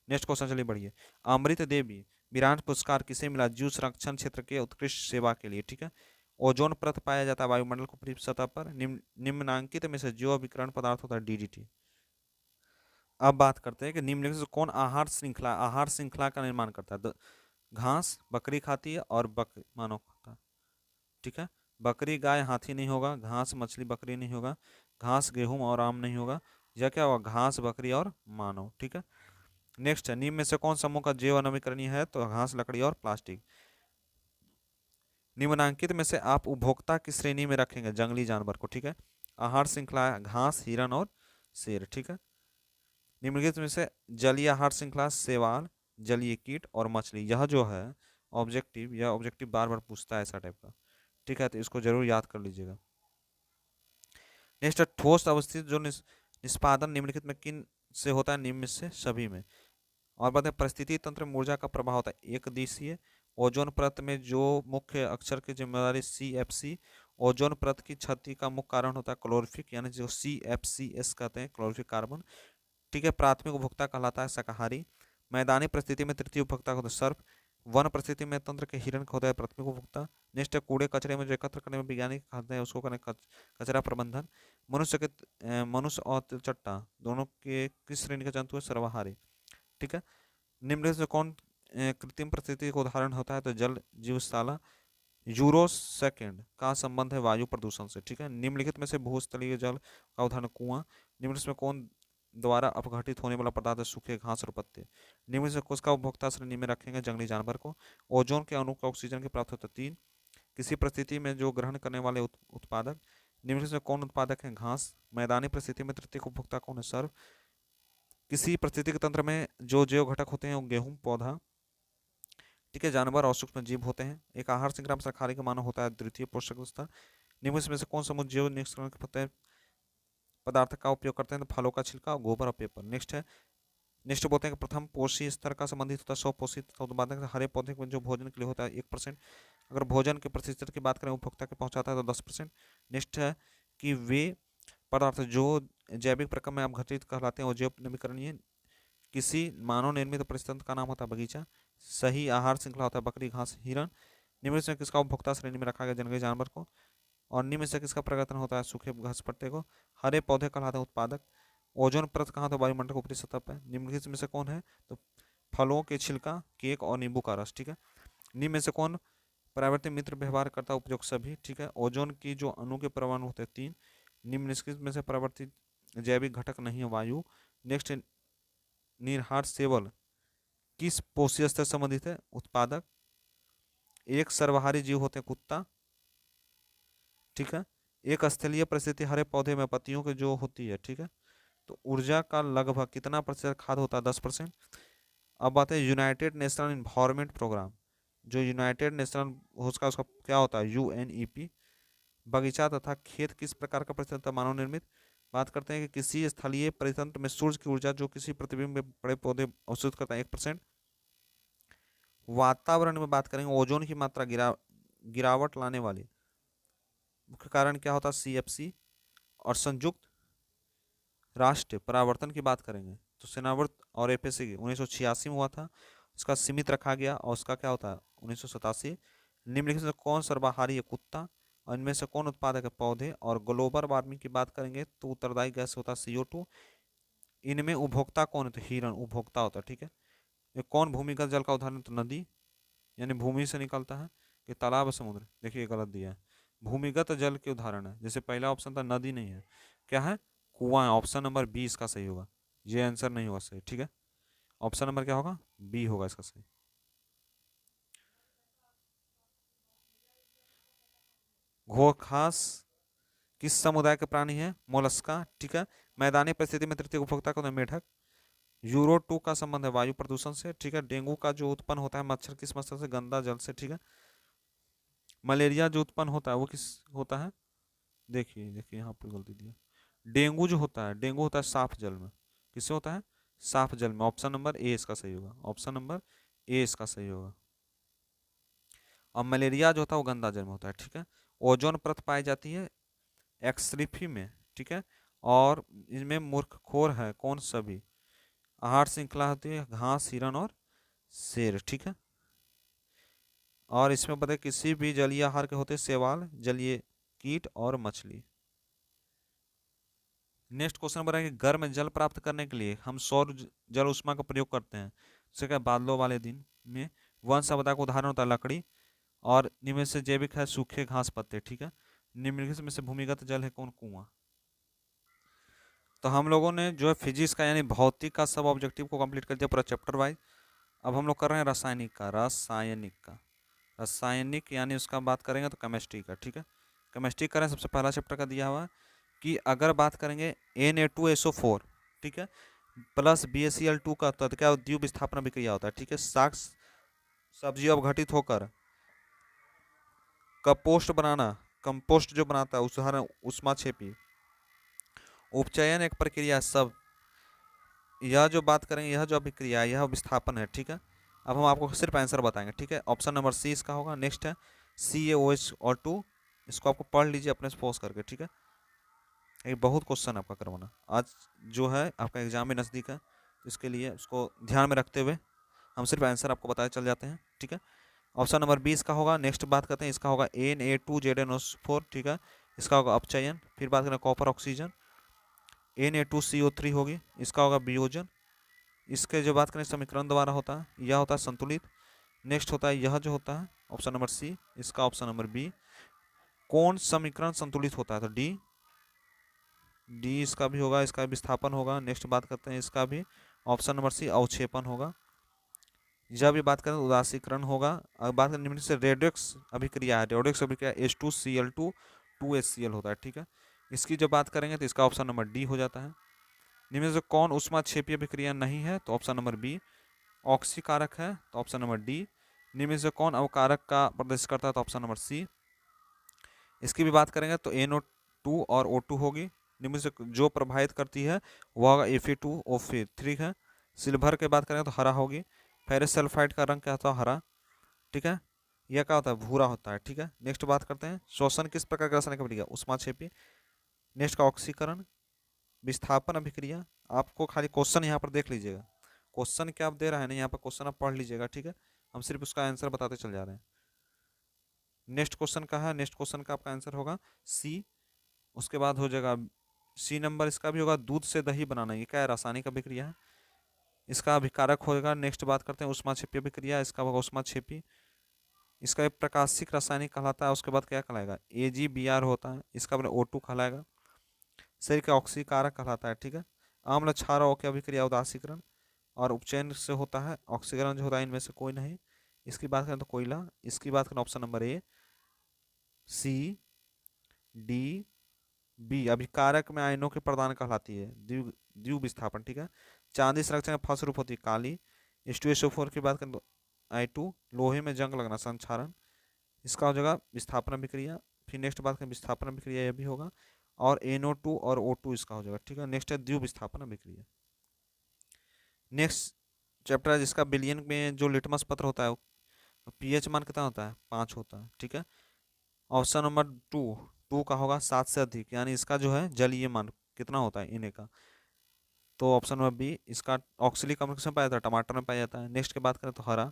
A: नेक्स्ट क्वेश्चन चलिए बढ़िए। अमृत देवी बिरान पुरस्कार किसे मिला, जीव संरक्षण क्षेत्र के उत्कृष्ट सेवा के लिए, ठीक है। ओजोन परत पाया जाता है वायुमंडल को पृथ्वी सतह पर, निम्नांकित में से जो विकिरण पदार्थ होता है डीडीटी। अब बात करते हैं कि निम्नलिखित से कौन आहार श्रृंखला का निर्माण करता है। घास बकरी खाती है और मानव खाता है, ठीक है। बकरी गाय हाथी नहीं होगा, घास मछली बकरी नहीं होगा, घास गेहूं और आम नहीं होगा, यह क्या होगा, घास बकरी और मानव, ठीक है। नेक्स्ट है निम्न में से कौन समूह का जैव नवीकरणीय है, तो घास लकड़ी और प्लास्टिक। निम्नांकित में से आप उपभोक्ता की श्रेणी में रखेंगे जंगली जानवर को, ठीक है। आहार श्रृंखला घास हिरन और शेर, ठीक है। निम्नलिखित में से जलीय आहार श्रृंखला शैवाल जलीय कीट और मछली, यह जो है ऑब्जेक्टिव, यह ऑब्जेक्टिव बार बार पूछता है ऐसा टाइप का, ठीक है, तो इसको जरूर याद कर लीजिएगा। नेक्स्ट ठोस अवस्थित जो निष्पादन निम्नलिखित में किन से होता है, निम्न में से सभी में। और बात है परिस्थिति तंत्र में ऊर्जा का प्रभाव होता है एक दिशीय। ओजोन परत में जो मुख्य अक्षर की जिम्मेदारी CFC, ओजोन परत की क्षति का मुख्य कारण होता है क्लोरोफिक, यानी जो CFCS कहते हैं क्लोरोफिक कार्बन, ठीक है। प्राथमिक उपभोक्ता कहलाता है शाकाहारी। मैदानी परिस्थिति में तृतीय उपभोक्ता होता है सर्प। वन परिस्थिति में तंत्र के हिरण होता है प्राथमिक उपभोक्ता। नेक्स्ट है कूड़े कचरे में जो एकत्र करने में वैज्ञानिक कहते हैं उसको करें कचरा प्रबंधन। मनुष्य और तिलचट्टा दोनों के किस श्रेणी का जंतु है, सर्वाहारी, ठीक है। निम्न से कौन कृत्रिम परिस्थिति का उदाहरण होता है, तो जल जीवशाला। यूरो सेकंड का संबंध है वायु प्रदूषण से, ठीक है। निम्नलिखित में से भूस्थलीय जल का उदाहरण कुआं। निम्न में कौन द्वारा अपघटित होने वाला पदार्थ है, सूखे घास और पत्ते। निम्न से किसका उपभोक्ता श्रेणी में रखेंगे, जंगली जानवर को। ओजोन के अणु का ऑक्सीजन की प्राप्त होता है 3। किसी परिस्थिति में जो ग्रहण करने वाले उत्पादक। निम्न से कौन उत्पादक है, घास। मैदानी परिस्थिति में तृतीय उपभोक्ता कौन है, सर्व। किसी परिस्थितिक तंत्र में जो जैव घटक होते हैं वो गेहूं पौधा, ठीक है, जानवर और सूक्ष्म जीव होते हैं। एक आहार श्रृंखला में शाकाहारी का मानव होता है द्वितीय पोषक स्तर। निम्न में से कौन समूह जैव निष्करण के पदार्थ का उपयोग करते हैं, तो फलों का छिलका, गोबर और पेपर। नेक्स्ट है नेक्स्ट बोलते हैं कि प्रथम पोषी स्तर का संबंधित होता है स्वपोषित उत्पादक, हरे पौधे में जो भोजन के लिए होता है 1%। अगर भोजन के प्रतिशत की बात करें उपभोक्ता के पहुंचाता है तो 10%। नेक्स्ट है कि वे पदार्थ जो जैविक प्रक्रिया में अपघटित कहलाते हैं वो जैव नवीकरणीय। किसी मानव निर्मित परिस्थिति का नाम होता है बगीचा। सही आहार श्रृंखला होता है बकरी घास हिरण। निम्न से किसका उपभोक्ता श्रेणी में रखा गया, जंगली जानवर को। और निम्न से किसका प्रवर्तन होता है, सूखे घास पत्ते को। हरे पौधे कहलाते हैं उत्पादक। ओजोन परत कहाँ, तो वायुमंडल को ऊपरी सतह पर। निम्नलिखित में से कौन है, तो फलों के छिलका, केक और नींबू का रस, ठीक है। निम्न में से कौन परावर्तित मित्र व्यवहार करता उपयोग सभी, ठीक है। ओजोन की जो अणु के परमाणु होते हैं 3। निम्नलिखित में से परावर्तित जैविक घटक नहीं है, वायु। नेक्स्ट निर्हार सेवल किस पोषी स्तर संबंधित है, उत्पादक। एक सर्वाहारी जीव होते हैं कुत्ता, ठीक है। एक स्थलीय परिस्थिति हरे पौधे में पत्तियों के जो होती है, ठीक है। तो ऊर्जा का लगभग कितना प्रतिशत खाद होता है, 10%। अब बात है यूनाइटेड नेशनल इन्वायरमेंट प्रोग्राम, जो यूनाइटेड नेशनल उसका उसका क्या होता है, UNEP। बगीचा तथा खेत किस प्रकार का परितंत्र मानव निर्मित। बात करते हैं कि किसी स्थलीय परितंत्र में सूर्य की ऊर्जा जो किसी प्रतिबिंब में बड़े पौधे अवशोषित करता है 1%। वातावरण में बात करेंगे ओजोन की मात्रा गिरावट लाने वाली मुख्य कारण क्या होता है, CFC। और संयुक्त राष्ट्र परावर्तन की बात करेंगे तो सेनावर्त और FAC 1986 में हुआ था, उसका सीमित रखा गया। और उसका क्या होता है 1987। निम्नलिखित में कौन सर्वाहारी है, कुत्ता। और इनमें से कौन उत्पादक है, पौधे। और ग्लोबल वार्मिंग की बात करेंगे तो उत्तरदायी गैस होता है CO2। इनमें उपभोक्ता कौन है, तो हिरण उपभोक्ता होता है, ठीक है। ये कौन भूमिगत जल का उदाहरण, तो नदी, यानी भूमि से निकलता है। कि तालाब समुद्र, देखिए गलत दिया है। भूमिगत जल के उदाहरण है, जैसे पहला ऑप्शन था नदी नहीं है, क्या है, कुआं है। ऑप्शन नंबर बी इसका सही होगा, ये आंसर नहीं होगा सही, ठीक है। ऑप्शन नंबर क्या होगा, बी होगा इसका सही। घोखास किस समुदाय के प्राणी है, मोलस्का, ठीक है। मैदानी परिस्थिति में तृतीय उपभोक्ता कौन है, मेढक। यूरो 2 का संबंध है वायु प्रदूषण से, ठीक है। डेंगू का जो उत्पन्न होता है मच्छर किस मच्छर से, गंदा जल से, ठीक है। मलेरिया जो उत्पन्न होता है वो किस होता है, देखिए देखिए यहाँ पे गलती दी है। डेंगू जो होता है, डेंगू होता है साफ जल में, किससे होता है, साफ जल में। ऑप्शन नंबर ए इसका सही होगा, ऑप्शन नंबर ए इसका सही होगा। और मलेरिया जो होता है वो गंदा जल में होता है, ठीक है। ओजोन परत पाई जाती है एक्सरीफी में, ठीक है। और इनमें मूर्खखोर है कौन सभी? आहार श्रृंखला होती है घास, हिरण और शेर, ठीक है। और इसमें पता है किसी भी जलीय आहार के होते हैं शैवाल, जलीय कीट और मछली। नेक्स्ट क्वेश्चन नंबर है कि गर्म जल प्राप्त करने के लिए हम सौर जल उष्मा का प्रयोग करते हैं। जैसे क्या बादलों वाले दिन में। वन सभ्यता का उदाहरण होता है लकड़ी। और निम्न से जैविक है सूखे घास पत्ते, ठीक है। निम्नलिखित में से भूमिगत जल है कौन? कुआं। तो हम लोगों ने जो है फिजिक्स का यानी भौतिक का सब ऑब्जेक्टिव को कंप्लीट कर दिया पूरा चैप्टर वाइज। अब हम लोग कर रहे हैं रासायनिक का, रासायनिक यानी उसका बात करेंगे तो केमिस्ट्री का, ठीक है। केमिस्ट्री करें, सबसे पहला चैप्टर का दिया हुआ कि अगर बात करेंगे Na2SO4, ठीक है, प्लस BaCl2 का तो क्या द्वीप विस्थापन अभिक्रिया होता है, ठीक है। शाक सब्जी अवघटित होकर कंपोस्ट जो बनाता है उदाहरण उष्माक्षेपी उपचयन एक प्रक्रिया सब। यह जो बात करेंगे यह जो अभिक्रिया है यह विस्थापन है, ठीक है। अब हम आपको सिर्फ आंसर बताएंगे, ठीक है। ऑप्शन नंबर सी इसका होगा। नेक्स्ट है CaOH और 2। इसको आपको पढ़ लीजिए अपने से पॉज करके, ठीक है। ये बहुत क्वेश्चन आपका करवाना आज जो है, आपका एग्जाम में नज़दीक है, तो इसके लिए उसको ध्यान में रखते हुए हम सिर्फ आंसर आपको बताए चल जाते हैं, ठीक है। ऑप्शन नंबर 20 का होगा। नेक्स्ट बात करते हैं, इसका होगा Na2ZnO4, ठीक है। इसका होगा अपचयन। फिर बात करें कॉपर ऑक्सीजन, Na2CO3 होगी, इसका होगा वियोजन। इसके जो बात करें समीकरण द्वारा होता है, यह होता है संतुलित। नेक्स्ट होता है यह जो होता है ऑप्शन नंबर सी, इसका ऑप्शन नंबर बी। कौन समीकरण संतुलित होता है? तो डी, इसका भी होगा, इसका विस्थापन होगा। नेक्स्ट बात करते हैं इसका भी, ऑप्शन नंबर सी अवक्षेपण होगा। जब भी बात करें तो उदासीकरण होगा। अगर बात करें निम्न से रेडोक्स अभिक्रिया है, रेडोक्स अभिक्रिया H2Cl2 2HCl होता है, ठीक है। इसकी जब बात करेंगे तो इसका ऑप्शन नंबर डी हो जाता है। निम्न से कौन उष्माक्षेपीय अभिक्रिया नहीं है? तो ऑप्शन नंबर बी। ऑक्सीकारक है तो ऑप्शन नंबर डी। निम्न से कौन अवकारक का प्रदर्शित करता है? तो ऑप्शन नंबर सी। इसकी भी बात करेंगे तो NO2 और O2 होगी। निम्न से जो प्रभावित करती है वह होगा Fe2O3 है। सिल्वर के बात करेंगे तो हरा होगी। फेरस सल्फाइड का रंग क्या होता है? हरा, ठीक है। यह क्या होता है? भूरा होता है, ठीक है। नेक्स्ट बात करते हैं श्वसन किस प्रकार का रासायनिक अभिक्रिया? उष्माक्षेपी। नेक्स्ट का ऑक्सीकरण, विस्थापन अभिक्रिया। आपको खाली क्वेश्चन यहाँ पर देख लीजिएगा, क्वेश्चन क्या आप दे रहे हैं ना, यहाँ पर क्वेश्चन आप पढ़ लीजिएगा, ठीक है। हम सिर्फ उसका आंसर बताते चल जा रहे हैं। नेक्स्ट क्वेश्चन का है, नेक्स्ट क्वेश्चन का आपका आंसर होगा सी। उसके बाद हो जाएगा सी नंबर, इसका भी होगा दूध से दही बनाना। ये क्या है? रासायनिक अभिक्रिया है। इसका अभिकारक होगा। नेक्स्ट बात करते हैं उष्माक्षेपी अभिक्रिया, इसका होगा उष्माक्षेपी। इसका एक प्रकाशिक रासायनिक कहलाता है। उसके बाद क्या कहलाएगा? AgBr होता है, इसका अपने O2 कहलाएगा। शरीर का ऑक्सीकारक कहलाता है, ठीक है। आम्ल क्षारों की अभिक्रिया उदासीकरण और उपचयन से होता है। ऑक्सीकरण जो होता है इनमें से कोई नहीं। इसकी बात करें तो कोयला। इसकी बात करें option number A, C, D, B. अभिकारक में आयनों के प्रदान कहलाती है द्वितीय विस्थापन, ठीक है। चांदी संरक्षण फर्स्ट रूप होती है काली। H2SO4 की बात करें तो I2। लोहे में जंग लगना संक्षारण, इसका हो जाएगा विस्थापन अभिक्रिया। फिर नेक्स्ट बात करें विस्थापन अभिक्रिया, यह भी होगा। और NO2 और O2 इसका हो जाएगा, ठीक है। नेक्स्ट है द्वितीय विस्थापन अभिक्रिया। नेक्स्ट चैप्टर है जिसका बिलियन में जो लिटमस पत्र होता है pH मान कितना होता है? 5 होता है, ठीक है। ऑप्शन नंबर टू का होगा 7 से अधिक, यानी इसका जो है जलीय मान कितना होता है इन्हें का? तो ऑप्शन नंबर बी, इसका ऑक्सीलिक अम्ल किसमें पाया जाता है? टमाटर में पाया जाता है। नेक्स्ट की बात करें तो हरा।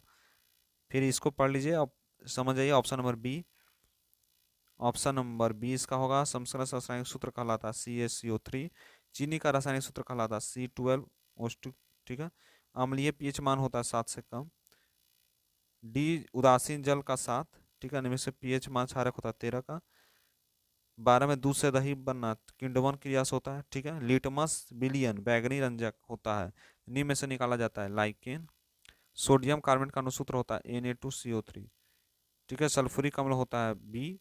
A: फिर इसको पढ़ लीजिए, अब समझ जाइए option number B. Option number B इसका होगा समसरण रासायनिक सूत्र कहलाता है CaCO3। चीनी का रासायनिक सूत्र कहलाता है C12H2, ठीक है। अम्लीय pH मान होता है 7 से कम। डी, उदासीन जल का 7, ठीक है। निम्न से pH मान क्षारक होता है 13 का। 12 में दूध से दही बनना किण्वन क्रिया से होता है, ठीक है। लिटमस बिलियन बैगनी रंजक होता है, निम्न में से निकाला जाता है लाइकेन। सोडियम कार्बोनेट का अनुसूत्र होता है Na2CO3, ठीक है। सल्फ्यूरिक अम्ल होता है बी।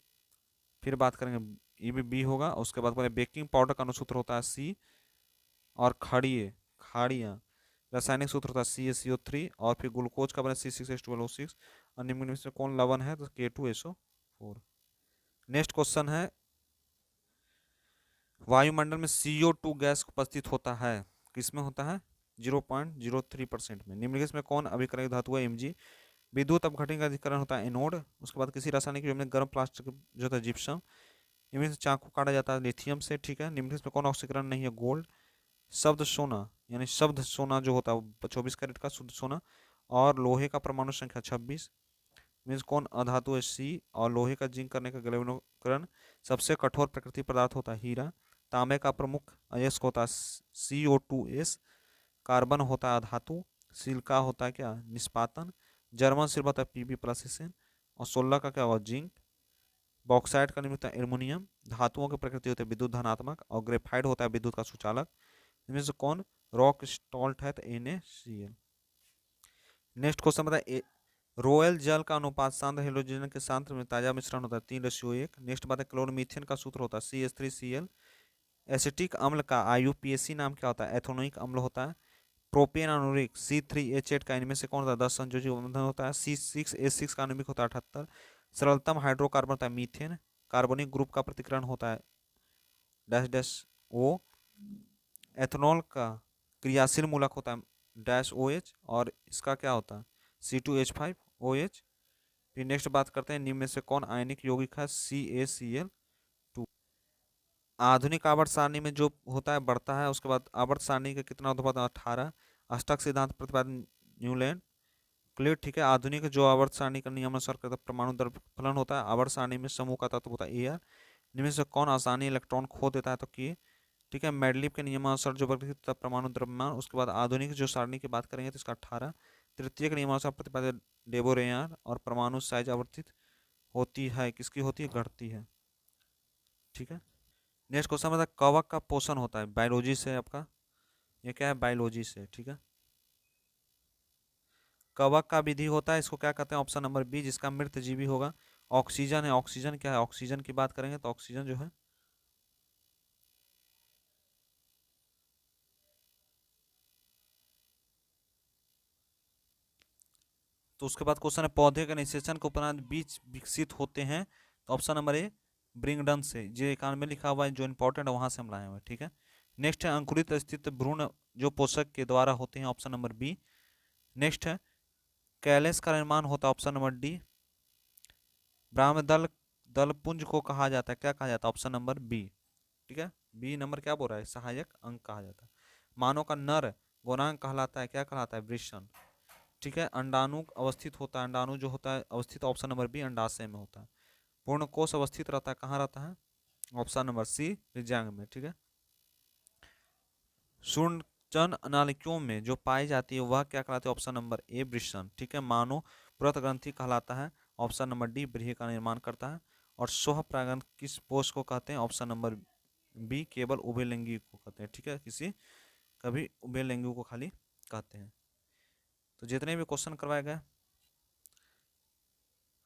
A: फिर बात करेंगे ये भी बी होगा। उसके बाद बोले बेकिंग पाउडर का अनुसूत्र होता है सी। और खाड़ियाँ रासायनिक सूत्र होता है CaCO3। और फिर ग्लूकोज का बने C6H12O6। और निम्न में से कौन लवण है? तो K2SO4। नेक्स्ट क्वेश्चन है वायुमंडल में CO2 गैस उपस्थित होता है, किसमें होता है? 0.03% में। निम्नलिखित में कौन अभिकरण धातु है? Mg। विद्युत अपघटन का अधिकरण होता है एनोड। उसके बाद किसी रासायनिक युग्म में गर्म प्लास्टिक जो होता है जिप्सम। निम्नलिखित से चाकू काटा जाता है लिथियम से, ठीक है। निम्नलिखित में कौन ऑक्सीकरण नहीं है? गोल्ड। शब्द सोना यानी शब्द सोना जो होता है वो 24 कैरेट का शुद्ध सोना। और लोहे का परमाणु संख्या 26। मीन्स कौन अधातु है? सी। और लोहे का जिंक करने का गलनीकरण सबसे कठोर प्रकृति पदार्थ होता है हीरा। तांबे का प्रमुख अयस्क होता है CO2S। कार्बन होता है अधातु। सिलिका होता है क्या? निष्पादन। जर्मन सिल्वर होता है Pb+Sn। और 16 का क्या होगा? जिंक। बॉक्साइट का निम्न होता है एल्युमिनियम। धातुओं की प्रकृति होती है विद्युत धनात्मक। और ग्रेफाइट होता है विद्युत का सुचालक। इनमें से कौन रॉक स्टॉल्ट है? तो NaCl। नेक्स्ट क्वेश्चन बताए रोयल जल का अनुपात शांत हेलोजन के साथ में ताजा मिश्रण होता है 3:1। नेक्स्ट बात है क्लोरोमीथेन का सूत्र होता है CH3Cl। एसिटिक अम्ल का IUPAC नाम क्या होता है? एथेनोइक अम्ल होता है। प्रोपेन आणुरिक C3H8 का इनमें से कौन होता है? 10 संयोजी बंधन होता है। C6H6 का आणविक होता है 78। सरलतम हाइड्रोकार्बन होता है मीथेन। कार्बनिक ग्रुप का प्रतिकरण होता है डैश डैश O। एथेनॉल का क्रियाशील मूलक होता है डैश OH। और इसका क्या होता है? C2H5OH। फिर नेक्स्ट बात करते हैं निम्न में से कौन आयनिक यौगिक है? CaCl2। आधुनिक आवर्त सारणी में जो होता है बढ़ता है। उसके बाद आवर्त सारणी का कितना होता है? 18। अष्टक सिद्धांत प्रतिपादन न्यूलैंड। क्लियर, ठीक है। आधुनिक जो आवर्त सारणी का नियम अनुसार करता है परमाणु द्रव्य फलन होता है। आवर्त सारणी में समूह का तत्व होता है Ar। इनमें से कौन आसानी इलेक्ट्रॉन खो देता है? तो K, ठीक है। मेडलिप के नियमानुसार जो वर्गीकृत होता है परमाणु द्रव्यमान। उसके बाद आधुनिक जो सारणी की बात करेंगे तो इसका 18। तृतीय के नियमानुसार प्रतिपादित डेबोरेयार। और परमाणु साइज आवर्तित होती है, किसकी होती है? घटती है, ठीक है। नेक्स्ट क्वेश्चन मतलब कवक का पोषण होता है बायोलॉजी से आपका, ये क्या है? बायोलॉजी से, ठीक है। कवक का विधि होता है, इसको क्या कहते हैं? ऑप्शन नंबर बी, जिसका मृत जीवी होगा ऑक्सीजन है। ऑक्सीजन क्या है? ऑक्सीजन की बात करेंगे तो ऑक्सीजन जो है, तो उसके बाद क्वेश्चन है पौधे के निषेचन के उपरांत बीज विकसित होते हैं। तो ऑप्शन नंबर ए ब्रिंगडन से, जो 91 में लिखा हुआ है जो इंपॉर्टेंट है वहां से हम लाए हुए हैं, ठीक है। नेक्स्ट है अंकुरित स्थित भ्रूण जो पोषक के द्वारा होते हैं। Option number B. नेक्स्ट है कैलस का निर्माण होता है। Option number D. ब्रह्मदल दल पुंज को कहा जाता है, क्या कहा जाता है? ऑप्शन नंबर बी, ठीक है। बी नंबर क्या बोल रहा है? सहायक अंक कहा जाता है। मानव का नर गुणांक कहलाता है, क्या कहलाता है? वृषण, ठीक है। अंडाणु अवस्थित होता है, अंडाणु जो होता है अवस्थित ऑप्शन नंबर बी अंडाशय में होता है। पूर्ण कोष अवस्थित रहता है, कहाँ रहता है? ऑप्शन नंबर सी हृदयांग में, ठीक है। सूर्णचन नालिकाओं में जो पाई जाती है वह क्या कहलाती है? ऑप्शन नंबर ए वृषण, ठीक है। मानव पुरत ग्रंथि कहलाता है। ऑप्शन नंबर डी व्रीहि का निर्माण करता है। और सोह प्रागंध किस पोष को कहते हैं? ऑप्शन नंबर बी केवल उभयलिंगी को कहते हैं, ठीक है। किसी कभी उभयलिंगी को खाली कहते हैं। तो जितने भी क्वेश्चन करवाए गए,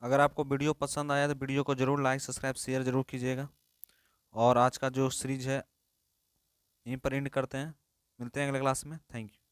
A: अगर आपको वीडियो पसंद आया तो वीडियो को जरूर लाइक सब्सक्राइब शेयर जरूर कीजिएगा। और आज का जो सीरीज है यहीं पर एंड करते हैं, मिलते हैं अगले क्लास में। Thank you.